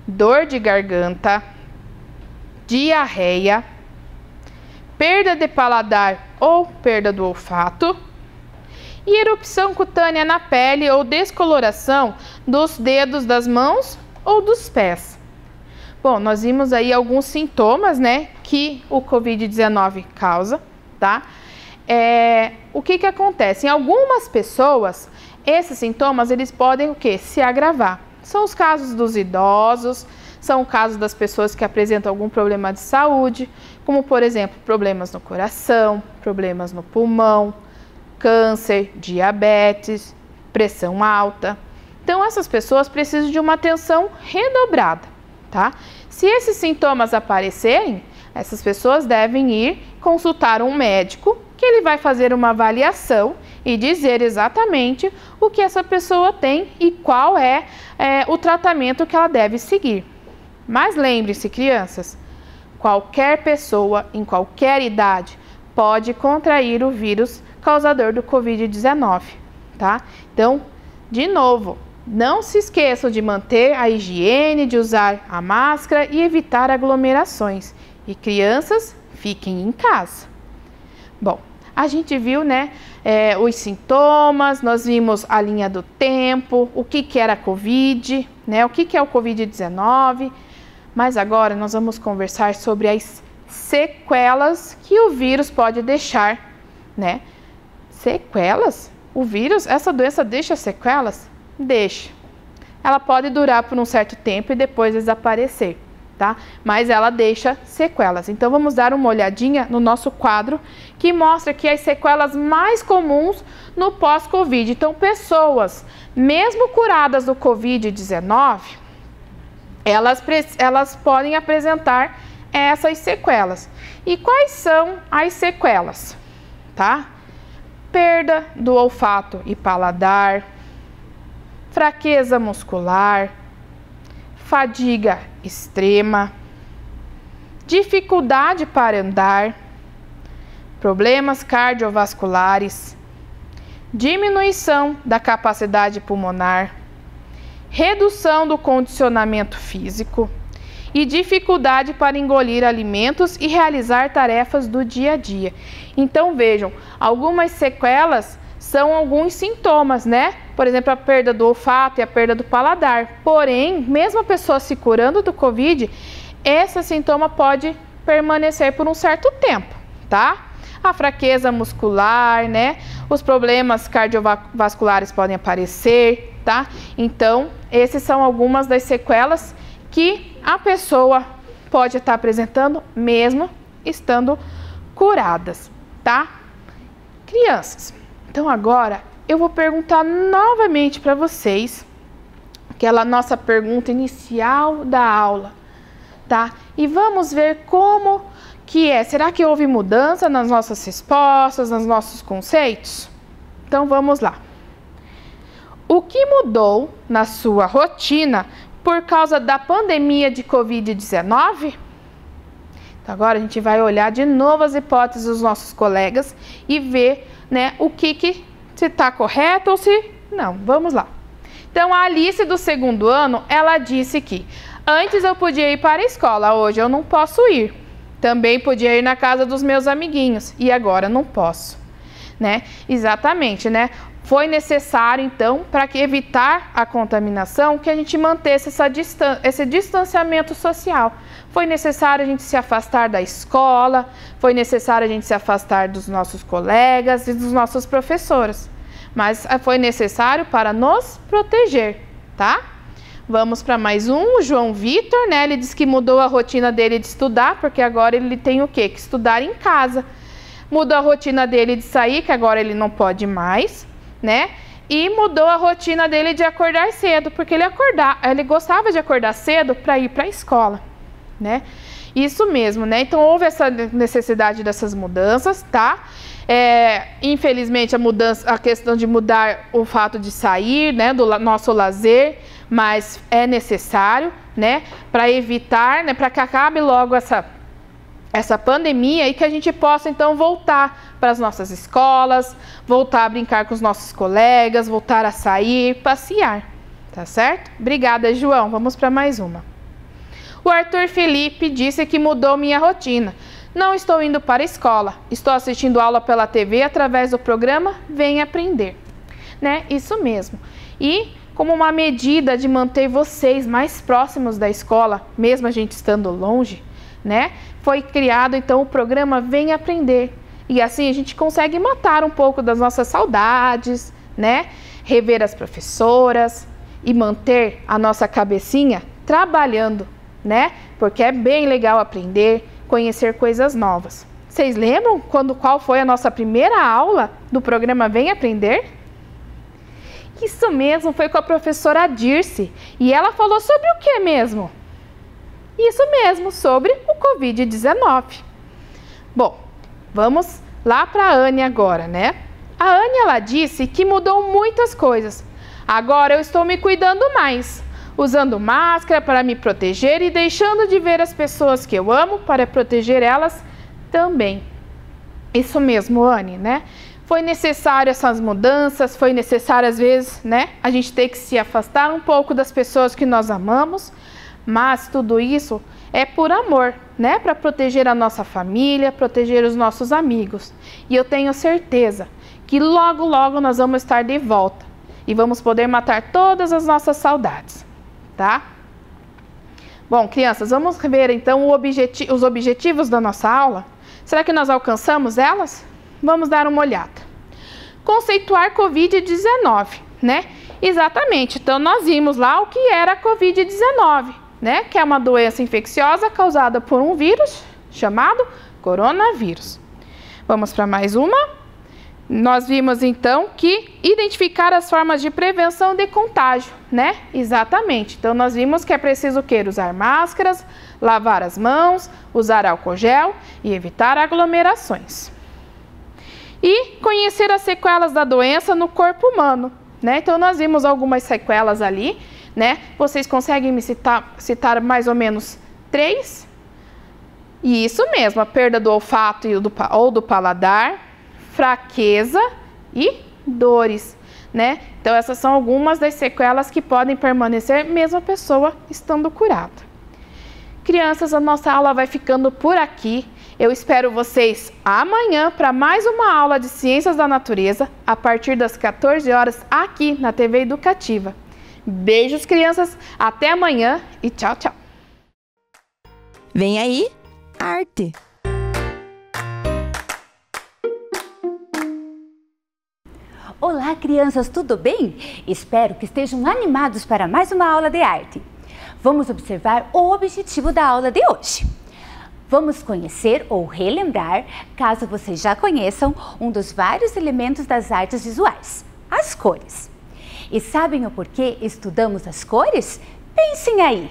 dor de garganta, diarreia, perda de paladar ou perda do olfato e erupção cutânea na pele ou descoloração dos dedos das mãos ou dos pés. Bom, nós vimos aí alguns sintomas, né, que o Covid-19 causa, tá? O que acontece? Em algumas pessoas, esses sintomas, eles podem o quê? Se agravar. São os casos dos idosos, são o caso das pessoas que apresentam algum problema de saúde, como, por exemplo, problemas no coração, problemas no pulmão, câncer, diabetes, pressão alta. Então, essas pessoas precisam de uma atenção redobrada, tá? Se esses sintomas aparecerem, essas pessoas devem ir consultar um médico, que ele vai fazer uma avaliação e dizer exatamente o que essa pessoa tem e qual é o tratamento que ela deve seguir. Mas lembre-se, crianças, qualquer pessoa, em qualquer idade, pode contrair o vírus causador do Covid-19, tá? Então, de novo, não se esqueçam de manter a higiene, de usar a máscara e evitar aglomerações. E crianças, fiquem em casa. Bom, a gente viu, né, os sintomas, nós vimos a linha do tempo, o que era a Covid, né, o que é o Covid-19, mas agora nós vamos conversar sobre as sequelas que o vírus pode deixar, né? Sequelas? O vírus, essa doença deixa sequelas? Deixa. Ela pode durar por um certo tempo e depois desaparecer, tá? Mas ela deixa sequelas. Então, vamos dar uma olhadinha no nosso quadro que mostra aqui as sequelas mais comuns no pós-Covid. Então, pessoas, mesmo curadas do Covid-19, elas podem apresentar essas sequelas. E quais são as sequelas, tá? Perda do olfato e paladar, fraqueza muscular, fadiga extrema, dificuldade para andar, problemas cardiovasculares, diminuição da capacidade pulmonar, redução do condicionamento físico e dificuldade para engolir alimentos e realizar tarefas do dia a dia. Então, vejam, algumas sequelas são alguns sintomas, né? Por exemplo, a perda do olfato e a perda do paladar. Porém, mesmo a pessoa se curando do Covid, esse sintoma pode permanecer por um certo tempo, tá? A fraqueza muscular, né? Os problemas cardiovasculares podem aparecer, tá? Então, esses são algumas das sequelas que a pessoa pode estar apresentando mesmo estando curadas, tá? Crianças, então agora eu vou perguntar novamente para vocês aquela nossa pergunta inicial da aula, tá? E vamos ver como que é. Será que houve mudança nas nossas respostas, nos nossos conceitos? Então vamos lá. O que mudou na sua rotina por causa da pandemia de Covid-19? Então, agora a gente vai olhar de novo as hipóteses dos nossos colegas e ver, né, se está correto ou se não. Vamos lá. Então, a Alice do segundo ano, ela disse que antes eu podia ir para a escola, hoje eu não posso ir. Também podia ir na casa dos meus amiguinhos e agora não posso, né? Exatamente, né? Foi necessário, então, para evitar a contaminação, que a gente mantesse esse distanciamento social. Foi necessário a gente se afastar da escola, foi necessário a gente se afastar dos nossos colegas e dos nossos professores. mas foi necessário para nos proteger, tá? Vamos para mais um, o João Vitor, né? Ele disse que mudou a rotina dele de estudar, porque agora ele tem o quê? Que estudar em casa. Mudou a rotina dele de sair, que agora ele não pode mais, né? E mudou a rotina dele de acordar cedo, porque ele gostava de acordar cedo para ir para a escola, né? Isso mesmo, né? Então houve essa necessidade dessas mudanças, tá? Infelizmente a questão de mudar o fato de sair, né, do nosso lazer, mas é necessário, né, para evitar, né, para que acabe logo essa pandemia e que a gente possa então voltar para as nossas escolas, voltar a brincar com os nossos colegas, voltar a sair, passear, tá certo? Obrigada, João. Vamos para mais uma. O Arthur Felipe disse que mudou minha rotina. Não estou indo para a escola, estou assistindo aula pela TV através do programa Vem Aprender, né? Isso mesmo. E como uma medida de manter vocês mais próximos da escola, mesmo a gente estando longe, né? Foi criado então o programa Vem Aprender. E assim a gente consegue matar um pouco das nossas saudades, né? Rever as professoras e manter a nossa cabecinha trabalhando, né? Porque é bem legal aprender, conhecer coisas novas. Vocês lembram qual foi a nossa primeira aula do programa Vem Aprender? Isso mesmo, foi com a professora Dirce. E ela falou sobre o que mesmo? Isso mesmo, sobre o Covid-19. Bom, vamos lá para a Anne agora, né? A Anne, ela disse que mudou muitas coisas. Agora eu estou me cuidando mais, usando máscara para me proteger e deixando de ver as pessoas que eu amo para proteger elas também. Isso mesmo, Anne, né? Foi necessário essas mudanças, foi necessário às vezes, né? A gente ter que se afastar um pouco das pessoas que nós amamos, mas tudo isso é por amor, né? Para proteger a nossa família, proteger os nossos amigos. E eu tenho certeza que logo, logo nós vamos estar de volta e vamos poder matar todas as nossas saudades, tá? Bom, crianças, vamos ver então os objetivos da nossa aula. Será que nós alcançamos elas? Vamos dar uma olhada. Conceituar Covid-19, né? Exatamente, então nós vimos lá o que era a Covid-19, né? Que é uma doença infecciosa causada por um vírus chamado coronavírus. Vamos para mais uma. Nós vimos então que identificar as formas de prevenção de contágio, né? Exatamente. Então nós vimos que é preciso o quê? Usar máscaras, lavar as mãos, usar álcool gel e evitar aglomerações. E conhecer as sequelas da doença no corpo humano, né? Então nós vimos algumas sequelas ali, né? Vocês conseguem me citar mais ou menos 3? E isso mesmo, a perda do olfato ou do paladar, fraqueza e dores, né? Então essas são algumas das sequelas que podem permanecer mesmo a pessoa estando curada. Crianças, a nossa aula vai ficando por aqui. Eu espero vocês amanhã para mais uma aula de Ciências da Natureza, a partir das 14 horas aqui na TV Educativa. Beijos, crianças, até amanhã e tchau, tchau. Vem aí, arte. Olá, crianças, tudo bem? Espero que estejam animados para mais uma aula de arte. Vamos observar o objetivo da aula de hoje. Vamos conhecer ou relembrar, caso vocês já conheçam, um dos vários elementos das artes visuais, as cores. E sabem o porquê estudamos as cores? Pensem aí!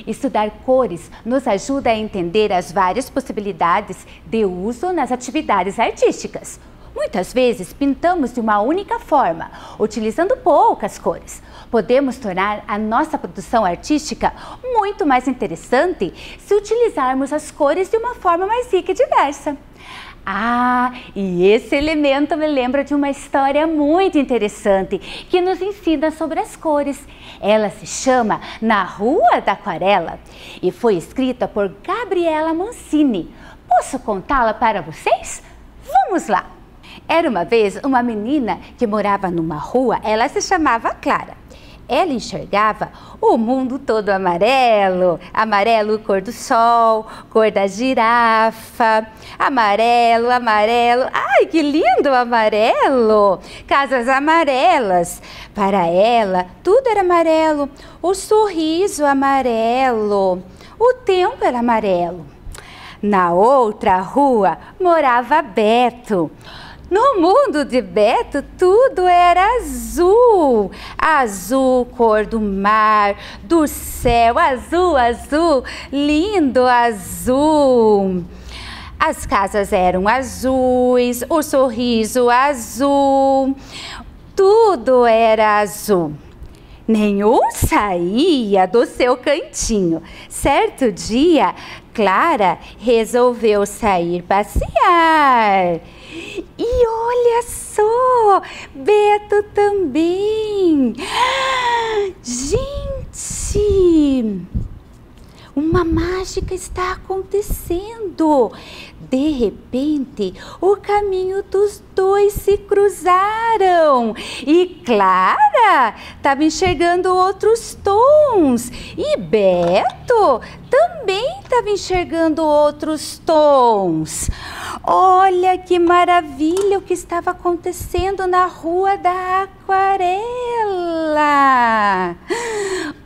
Estudar cores nos ajuda a entender as várias possibilidades de uso nas atividades artísticas. Muitas vezes pintamos de uma única forma, utilizando poucas cores. Podemos tornar a nossa produção artística muito mais interessante se utilizarmos as cores de uma forma mais rica e diversa. Ah, e esse elemento me lembra de uma história muito interessante que nos ensina sobre as cores. Ela se chama Na Rua da Aquarela e foi escrita por Gabriela Mancini. Posso contá-la para vocês? Vamos lá! Era uma vez uma menina que morava numa rua, ela se chamava Clara. ela enxergava o mundo todo amarelo. Amarelo, cor do sol, cor da girafa. Amarelo, amarelo. Ai, que lindo amarelo! Casas amarelas. Para ela, tudo era amarelo. O sorriso amarelo. O tempo era amarelo. Na outra rua morava Beto. No mundo de Beto, tudo era azul. Azul, cor do mar, do céu, azul, azul, lindo azul. As casas eram azuis, o sorriso azul, tudo era azul. Nenhum saía do seu cantinho. Certo dia, Clara resolveu sair passear. E olha só, Beto também. Gente, uma mágica está acontecendo. De repente, o caminho dos dois se cruzaram e Clara estava enxergando outros tons e Beto também estava enxergando outros tons. Olha que maravilha o que estava acontecendo na Rua da Aquarela.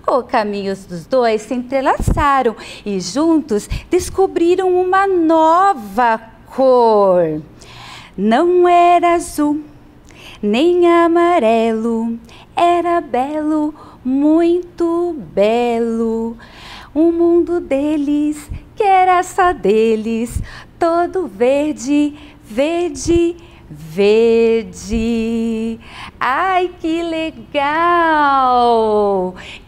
Os caminhos dos dois se entrelaçaram e juntos descobriram uma nova cor. Não era azul, nem amarelo, era belo, muito belo. O mundo deles, que era só deles, todo verde, verde, verde. Ai, que legal!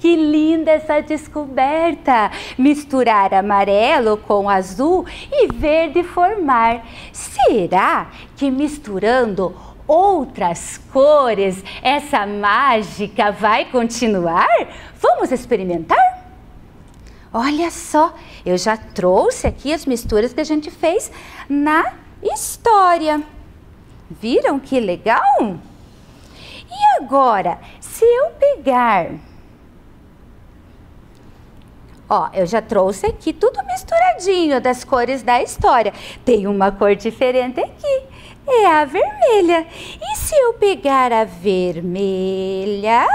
Que linda essa descoberta! Misturar amarelo com azul e verde formar. Será que misturando outras cores essa mágica vai continuar? Vamos experimentar? Olha só, eu já trouxe aqui as misturas que a gente fez na história. Viram que legal? E agora, se eu pegar... Ó, eu já trouxe aqui tudo misturadinho das cores da história. Tem uma cor diferente aqui, é a vermelha. E se eu pegar a vermelha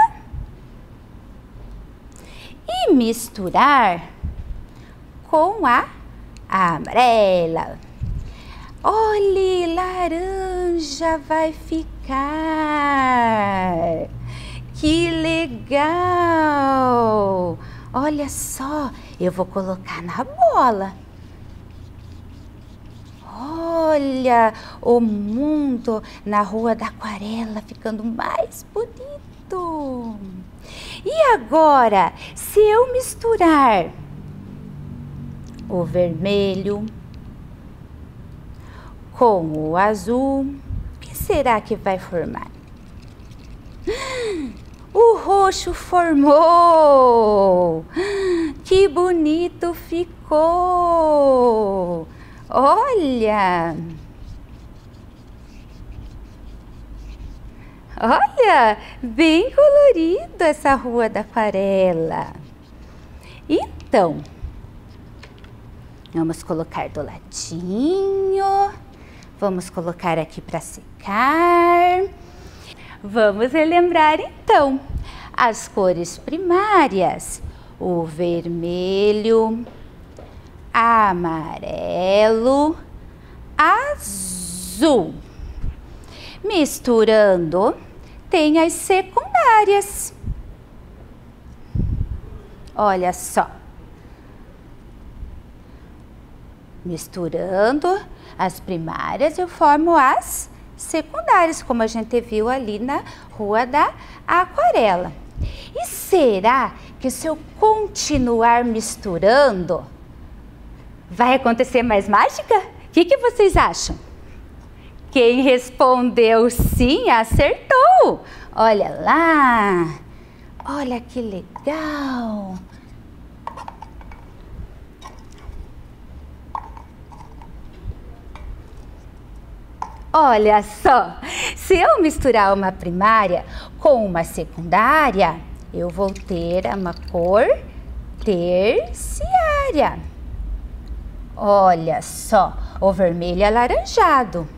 e misturar com a amarela? Olhe, laranja vai ficar. Que legal! Olha só, eu vou colocar na bola. Olha o mundo na Rua da Aquarela ficando mais bonito. E agora, se eu misturar o vermelho com o azul, o que será que vai formar? O roxo formou! Que bonito ficou! Olha! Olha, bem colorido essa Rua da Aquarela. Então, vamos colocar do ladinho. Vamos colocar aqui para secar. Vamos relembrar então as cores primárias: o vermelho, amarelo, azul. Misturando, tem as secundárias. Olha só. Misturando as primárias, eu formo as secundárias, como a gente viu ali na Rua da Aquarela. E será que se eu continuar misturando, vai acontecer mais mágica? O que vocês acham? Quem respondeu sim, acertou! Olha lá! Olha que legal! Olha só, se eu misturar uma primária com uma secundária, eu vou ter uma cor terciária. Olha só, o vermelho é alaranjado.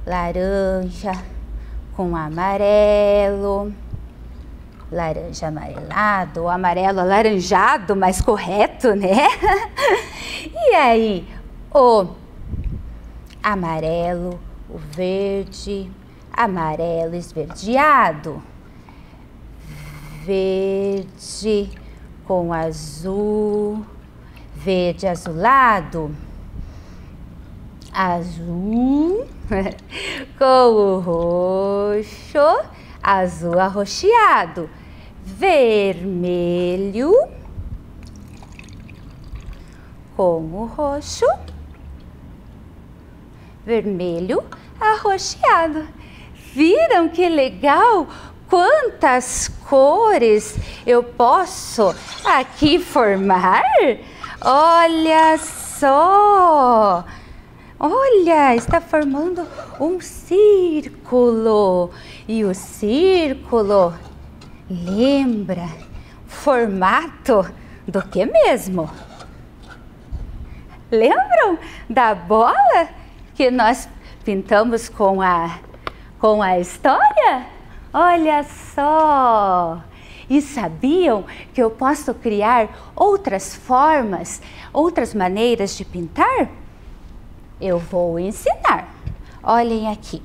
Laranja com amarelo. Laranja amarelado, amarelo alaranjado, mais correto, né? E aí, o amarelo, o verde, amarelo esverdeado, verde com azul, verde azulado, azul com o roxo, azul arroxeado, vermelho com o roxo, vermelho arroxeado. Viram que legal? Quantas cores eu posso aqui formar? Olha só! Olha, está formando um círculo. E o círculo lembra formato do que mesmo? Lembram da bola que nós pintamos com a história? Olha só! E sabiam que eu posso criar outras formas, outras maneiras de pintar? Eu vou ensinar. Olhem aqui.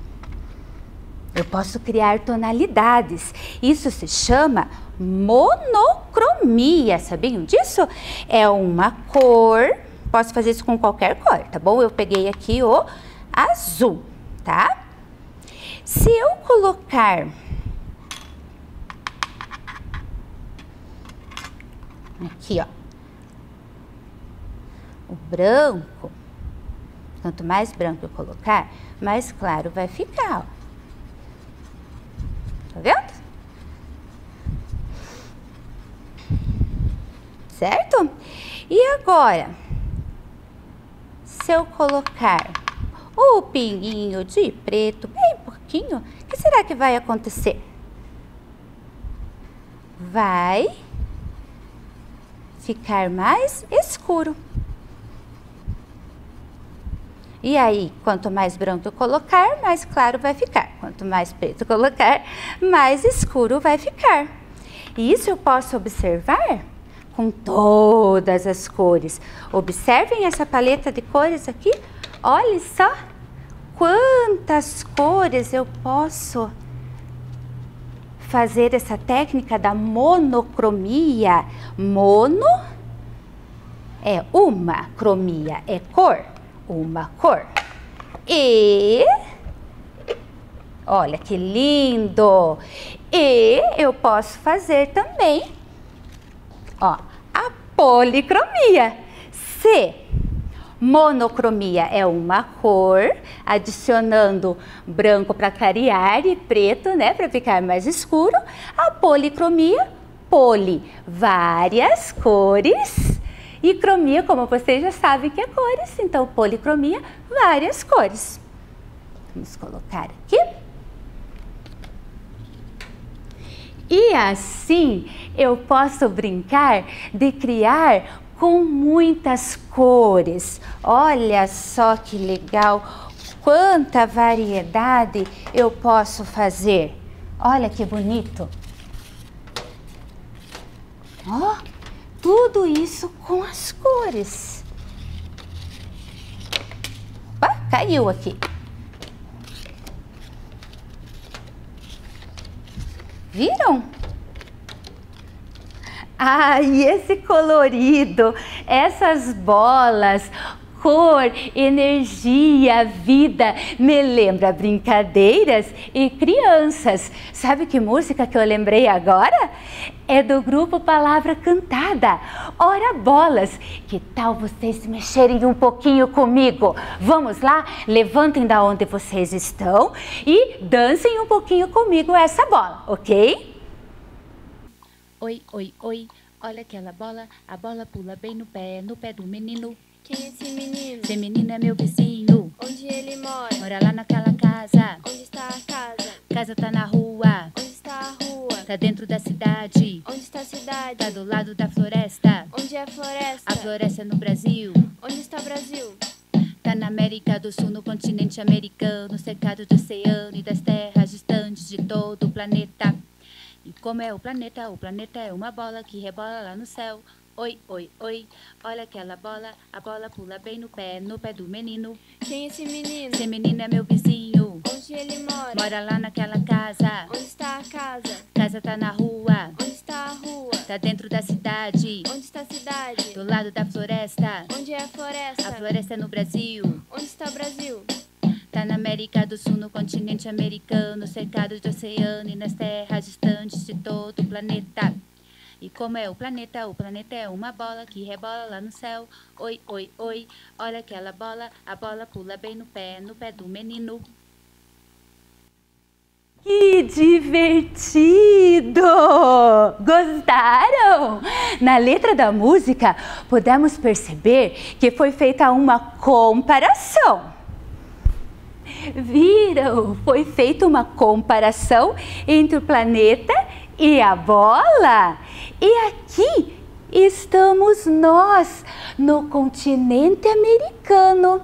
Eu posso criar tonalidades. Isso se chama monocromia. Sabiam disso? É uma cor. Posso fazer isso com qualquer cor, tá bom? Eu peguei aqui o azul, tá? Se eu colocar aqui, ó, o branco, quanto mais branco eu colocar, mais claro vai ficar, ó. Tá vendo? Certo? E agora, se eu colocar o pinguinho de preto, bem pouquinho, o que será que vai acontecer? Vai ficar mais escuro. E aí, quanto mais branco eu colocar, mais claro vai ficar. Quanto mais preto eu colocar, mais escuro vai ficar. E isso eu posso observar com todas as cores. Observem essa paleta de cores aqui. Olha só quantas cores eu posso fazer essa técnica da monocromia. Mono é uma, cromia é cor. Uma cor. E olha que lindo! E eu posso fazer também, ó, a policromia. Se monocromia é uma cor, adicionando branco para clarear e preto, né, para ficar mais escuro. A policromia, poli, várias cores. E cromia, como vocês já sabem que é cores, então policromia, várias cores. Vamos colocar aqui. E assim eu posso brincar de criar com muitas cores. Olha só que legal, quanta variedade eu posso fazer. Olha que bonito. Ó. Tudo isso com as cores. Opa, caiu aqui. Viram? Ah, e esse colorido, essas bolas, cor, energia, vida, me lembra brincadeiras e crianças. Sabe que música que eu lembrei agora? É do grupo Palavra Cantada. Ora bolas, que tal vocês se mexerem um pouquinho comigo? Vamos lá? Levantem da onde vocês estão e dancem um pouquinho comigo essa bola, ok? Oi, oi, oi, olha aquela bola, a bola pula bem no pé do menino. Quem é esse menino? Esse menino é meu vizinho. Onde ele mora? Mora lá naquela casa. Onde está a casa? Casa tá na rua. Onde está a rua? Tá dentro da cidade. cidade? Tá do lado da floresta. Onde é a floresta? A floresta é no Brasil. Onde está o Brasil? Tá na América do Sul, no continente americano, cercado de oceano e das terras distantes de todo o planeta. E como é o planeta? O planeta é uma bola que rebola lá no céu. Oi, oi, oi, olha aquela bola, a bola pula bem no pé do menino. Quem é esse menino? Esse menino é meu vizinho. Onde ele mora? Mora lá naquela casa. Onde está a casa? Casa tá na rua. Onde está a rua? Tá dentro da cidade. Onde está a cidade? Do lado da floresta. Onde é a floresta? A floresta é no Brasil. Onde está o Brasil? Tá na América do Sul, no continente americano, cercado de oceano e nas terras distantes de todo o planeta. E como é o planeta é uma bola que rebola lá no céu. Oi, oi, oi, olha aquela bola, a bola pula bem no pé do menino. Que divertido! Gostaram? Na letra da música, podemos perceber que foi feita uma comparação. Viram? Foi feita uma comparação entre o planeta e a bola. E aqui estamos nós, no continente americano.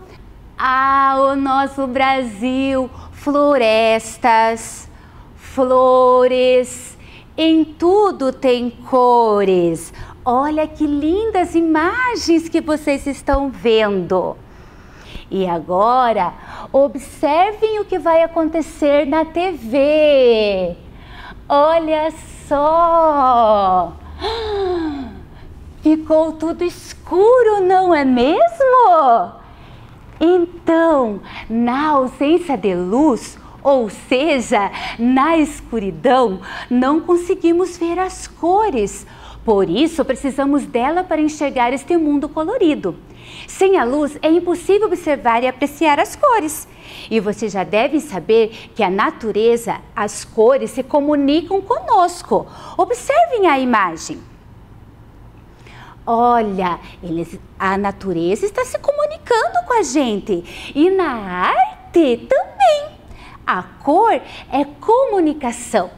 Ah, o nosso Brasil, florestas, flores, em tudo tem cores. Olha que lindas imagens que vocês estão vendo. E agora, observem o que vai acontecer na TV. Olha só! Ficou tudo escuro, não é mesmo? Então, na ausência de luz, ou seja, na escuridão, não conseguimos ver as cores. Por isso, precisamos dela para enxergar este mundo colorido. Sem a luz, é impossível observar e apreciar as cores. E vocês já devem saber que a natureza, as cores se comunicam conosco. Observem a imagem. Olha, a natureza está se comunicando com a gente. E na arte também. A cor é comunicação.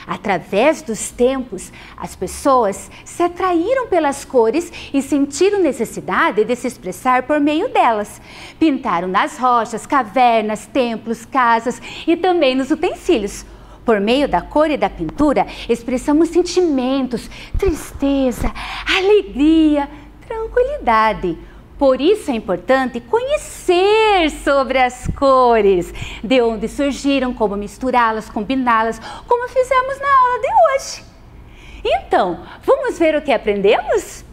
Através dos tempos, as pessoas se atraíram pelas cores e sentiram necessidade de se expressar por meio delas. Pintaram nas rochas, cavernas, templos, casas e também nos utensílios. Por meio da cor e da pintura, expressamos sentimentos, tristeza, alegria, tranquilidade. Por isso é importante conhecer sobre as cores, de onde surgiram, como misturá-las, combiná-las, como fizemos na aula de hoje. Então, vamos ver o que aprendemos?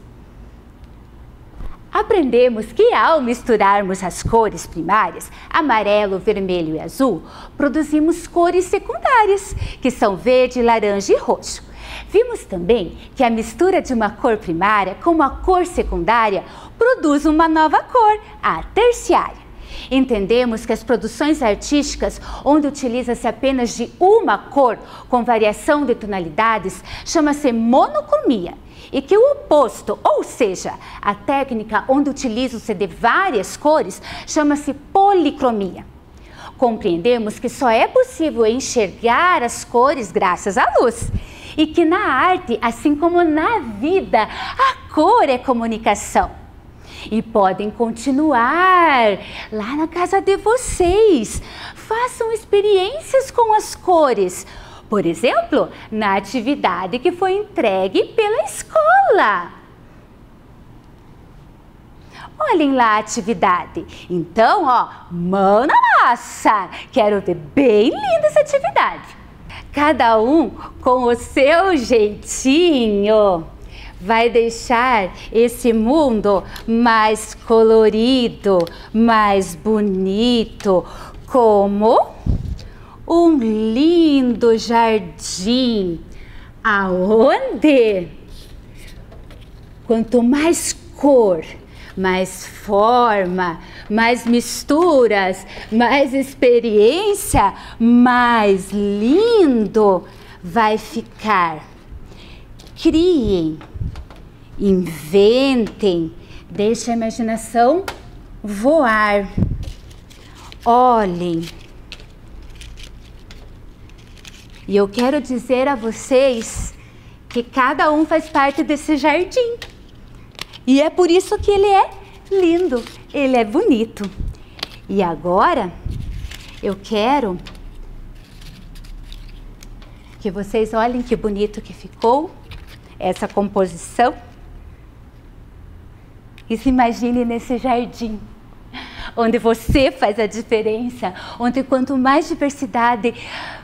Aprendemos que ao misturarmos as cores primárias, amarelo, vermelho e azul, produzimos cores secundárias, que são verde, laranja e roxo. Vimos também que a mistura de uma cor primária com uma cor secundária produz uma nova cor, a terciária. Entendemos que as produções artísticas, onde utiliza-se apenas de uma cor com variação de tonalidades, chama-se monocromia. E que o oposto, ou seja, a técnica onde utilizam-se de várias cores, chama-se policromia. Compreendemos que só é possível enxergar as cores graças à luz. E que na arte, assim como na vida, a cor é comunicação. E podem continuar lá na casa de vocês. Façam experiências com as cores. Por exemplo, na atividade que foi entregue pela escola. Olhem lá a atividade. Então, ó, mão na massa. Quero ver bem linda essa atividade. Cada um com o seu jeitinho vai deixar esse mundo mais colorido, mais bonito, como um lindo jardim, aonde quanto mais cor, mais forma, mais misturas, mais experiência, mais lindo vai ficar. Criem, inventem, deixem a imaginação voar. Olhem. E eu quero dizer a vocês que cada um faz parte desse jardim. E é por isso que ele é lindo, ele é bonito. E agora eu quero que vocês olhem que bonito que ficou essa composição. E se imagine nesse jardim, onde você faz a diferença, onde quanto mais diversidade,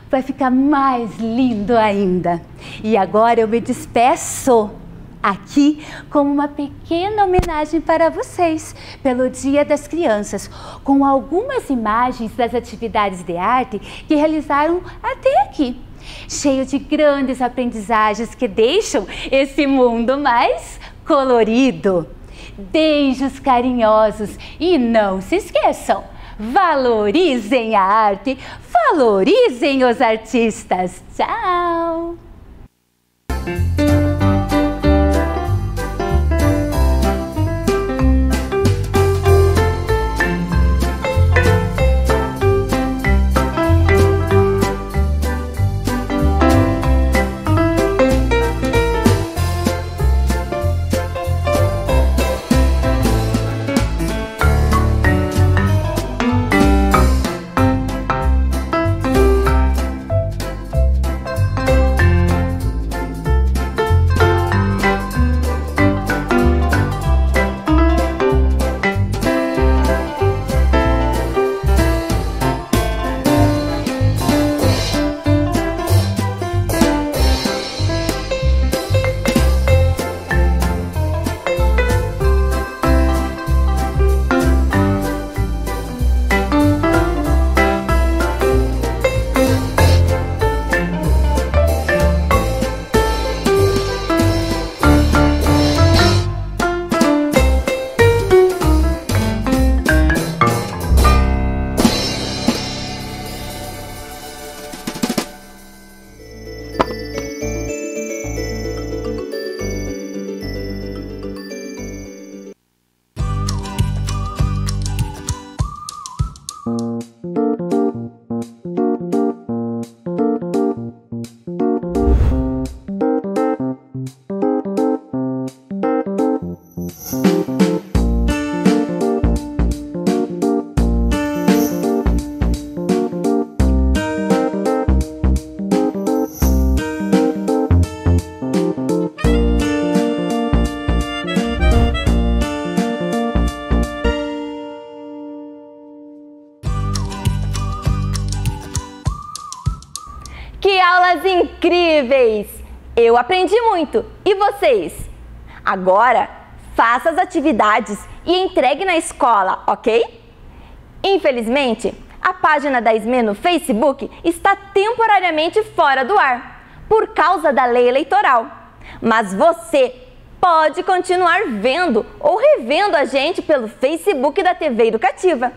vai ficar mais lindo ainda. E agora eu me despeço aqui como uma pequena homenagem para vocês, pelo Dia das Crianças, com algumas imagens das atividades de arte que realizaram até aqui, cheio de grandes aprendizagens que deixam esse mundo mais colorido. Beijos carinhosos e não se esqueçam, valorizem a arte, valorizem os artistas. Tchau! Que aulas incríveis! Eu aprendi muito. E vocês? Agora, faça as atividades e entregue na escola, ok? Infelizmente, a página da SME no Facebook está temporariamente fora do ar, por causa da lei eleitoral. Mas você pode continuar vendo ou revendo a gente pelo Facebook da TV Educativa.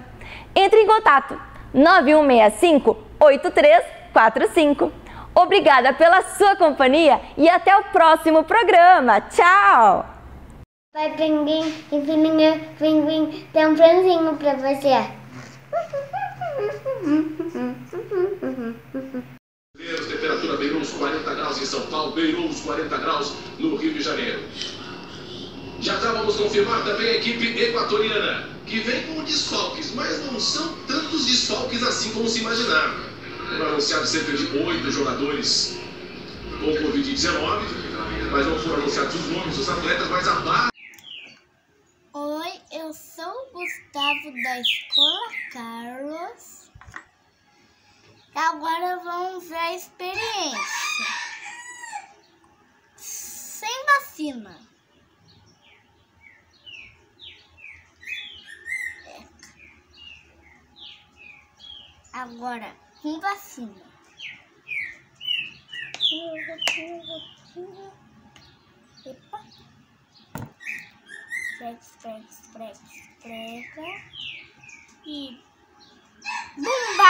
Entre em contato 9165-8345. Obrigada pela sua companhia e até o próximo programa. Tchau! Vai, pinguim, e filhinha, pinguim, tem um franzinho pra você. Temperatura beirou os 40 graus em São Paulo, beirou os 40 graus no Rio de Janeiro. Já vamos confirmar também a equipe equatoriana, que vem com desfalques, mas não são tantos desfalques assim como se imaginava. Foram anunciados cerca de 8 jogadores com Covid-19, mas não foram anunciados os nomes dos atletas, mas a base... Oi, eu sou o Gustavo da Escola Carlos. Agora vamos ver a experiência. Sem vacina. Agora, com vacina. Epa. Esfrega. E... Bumba!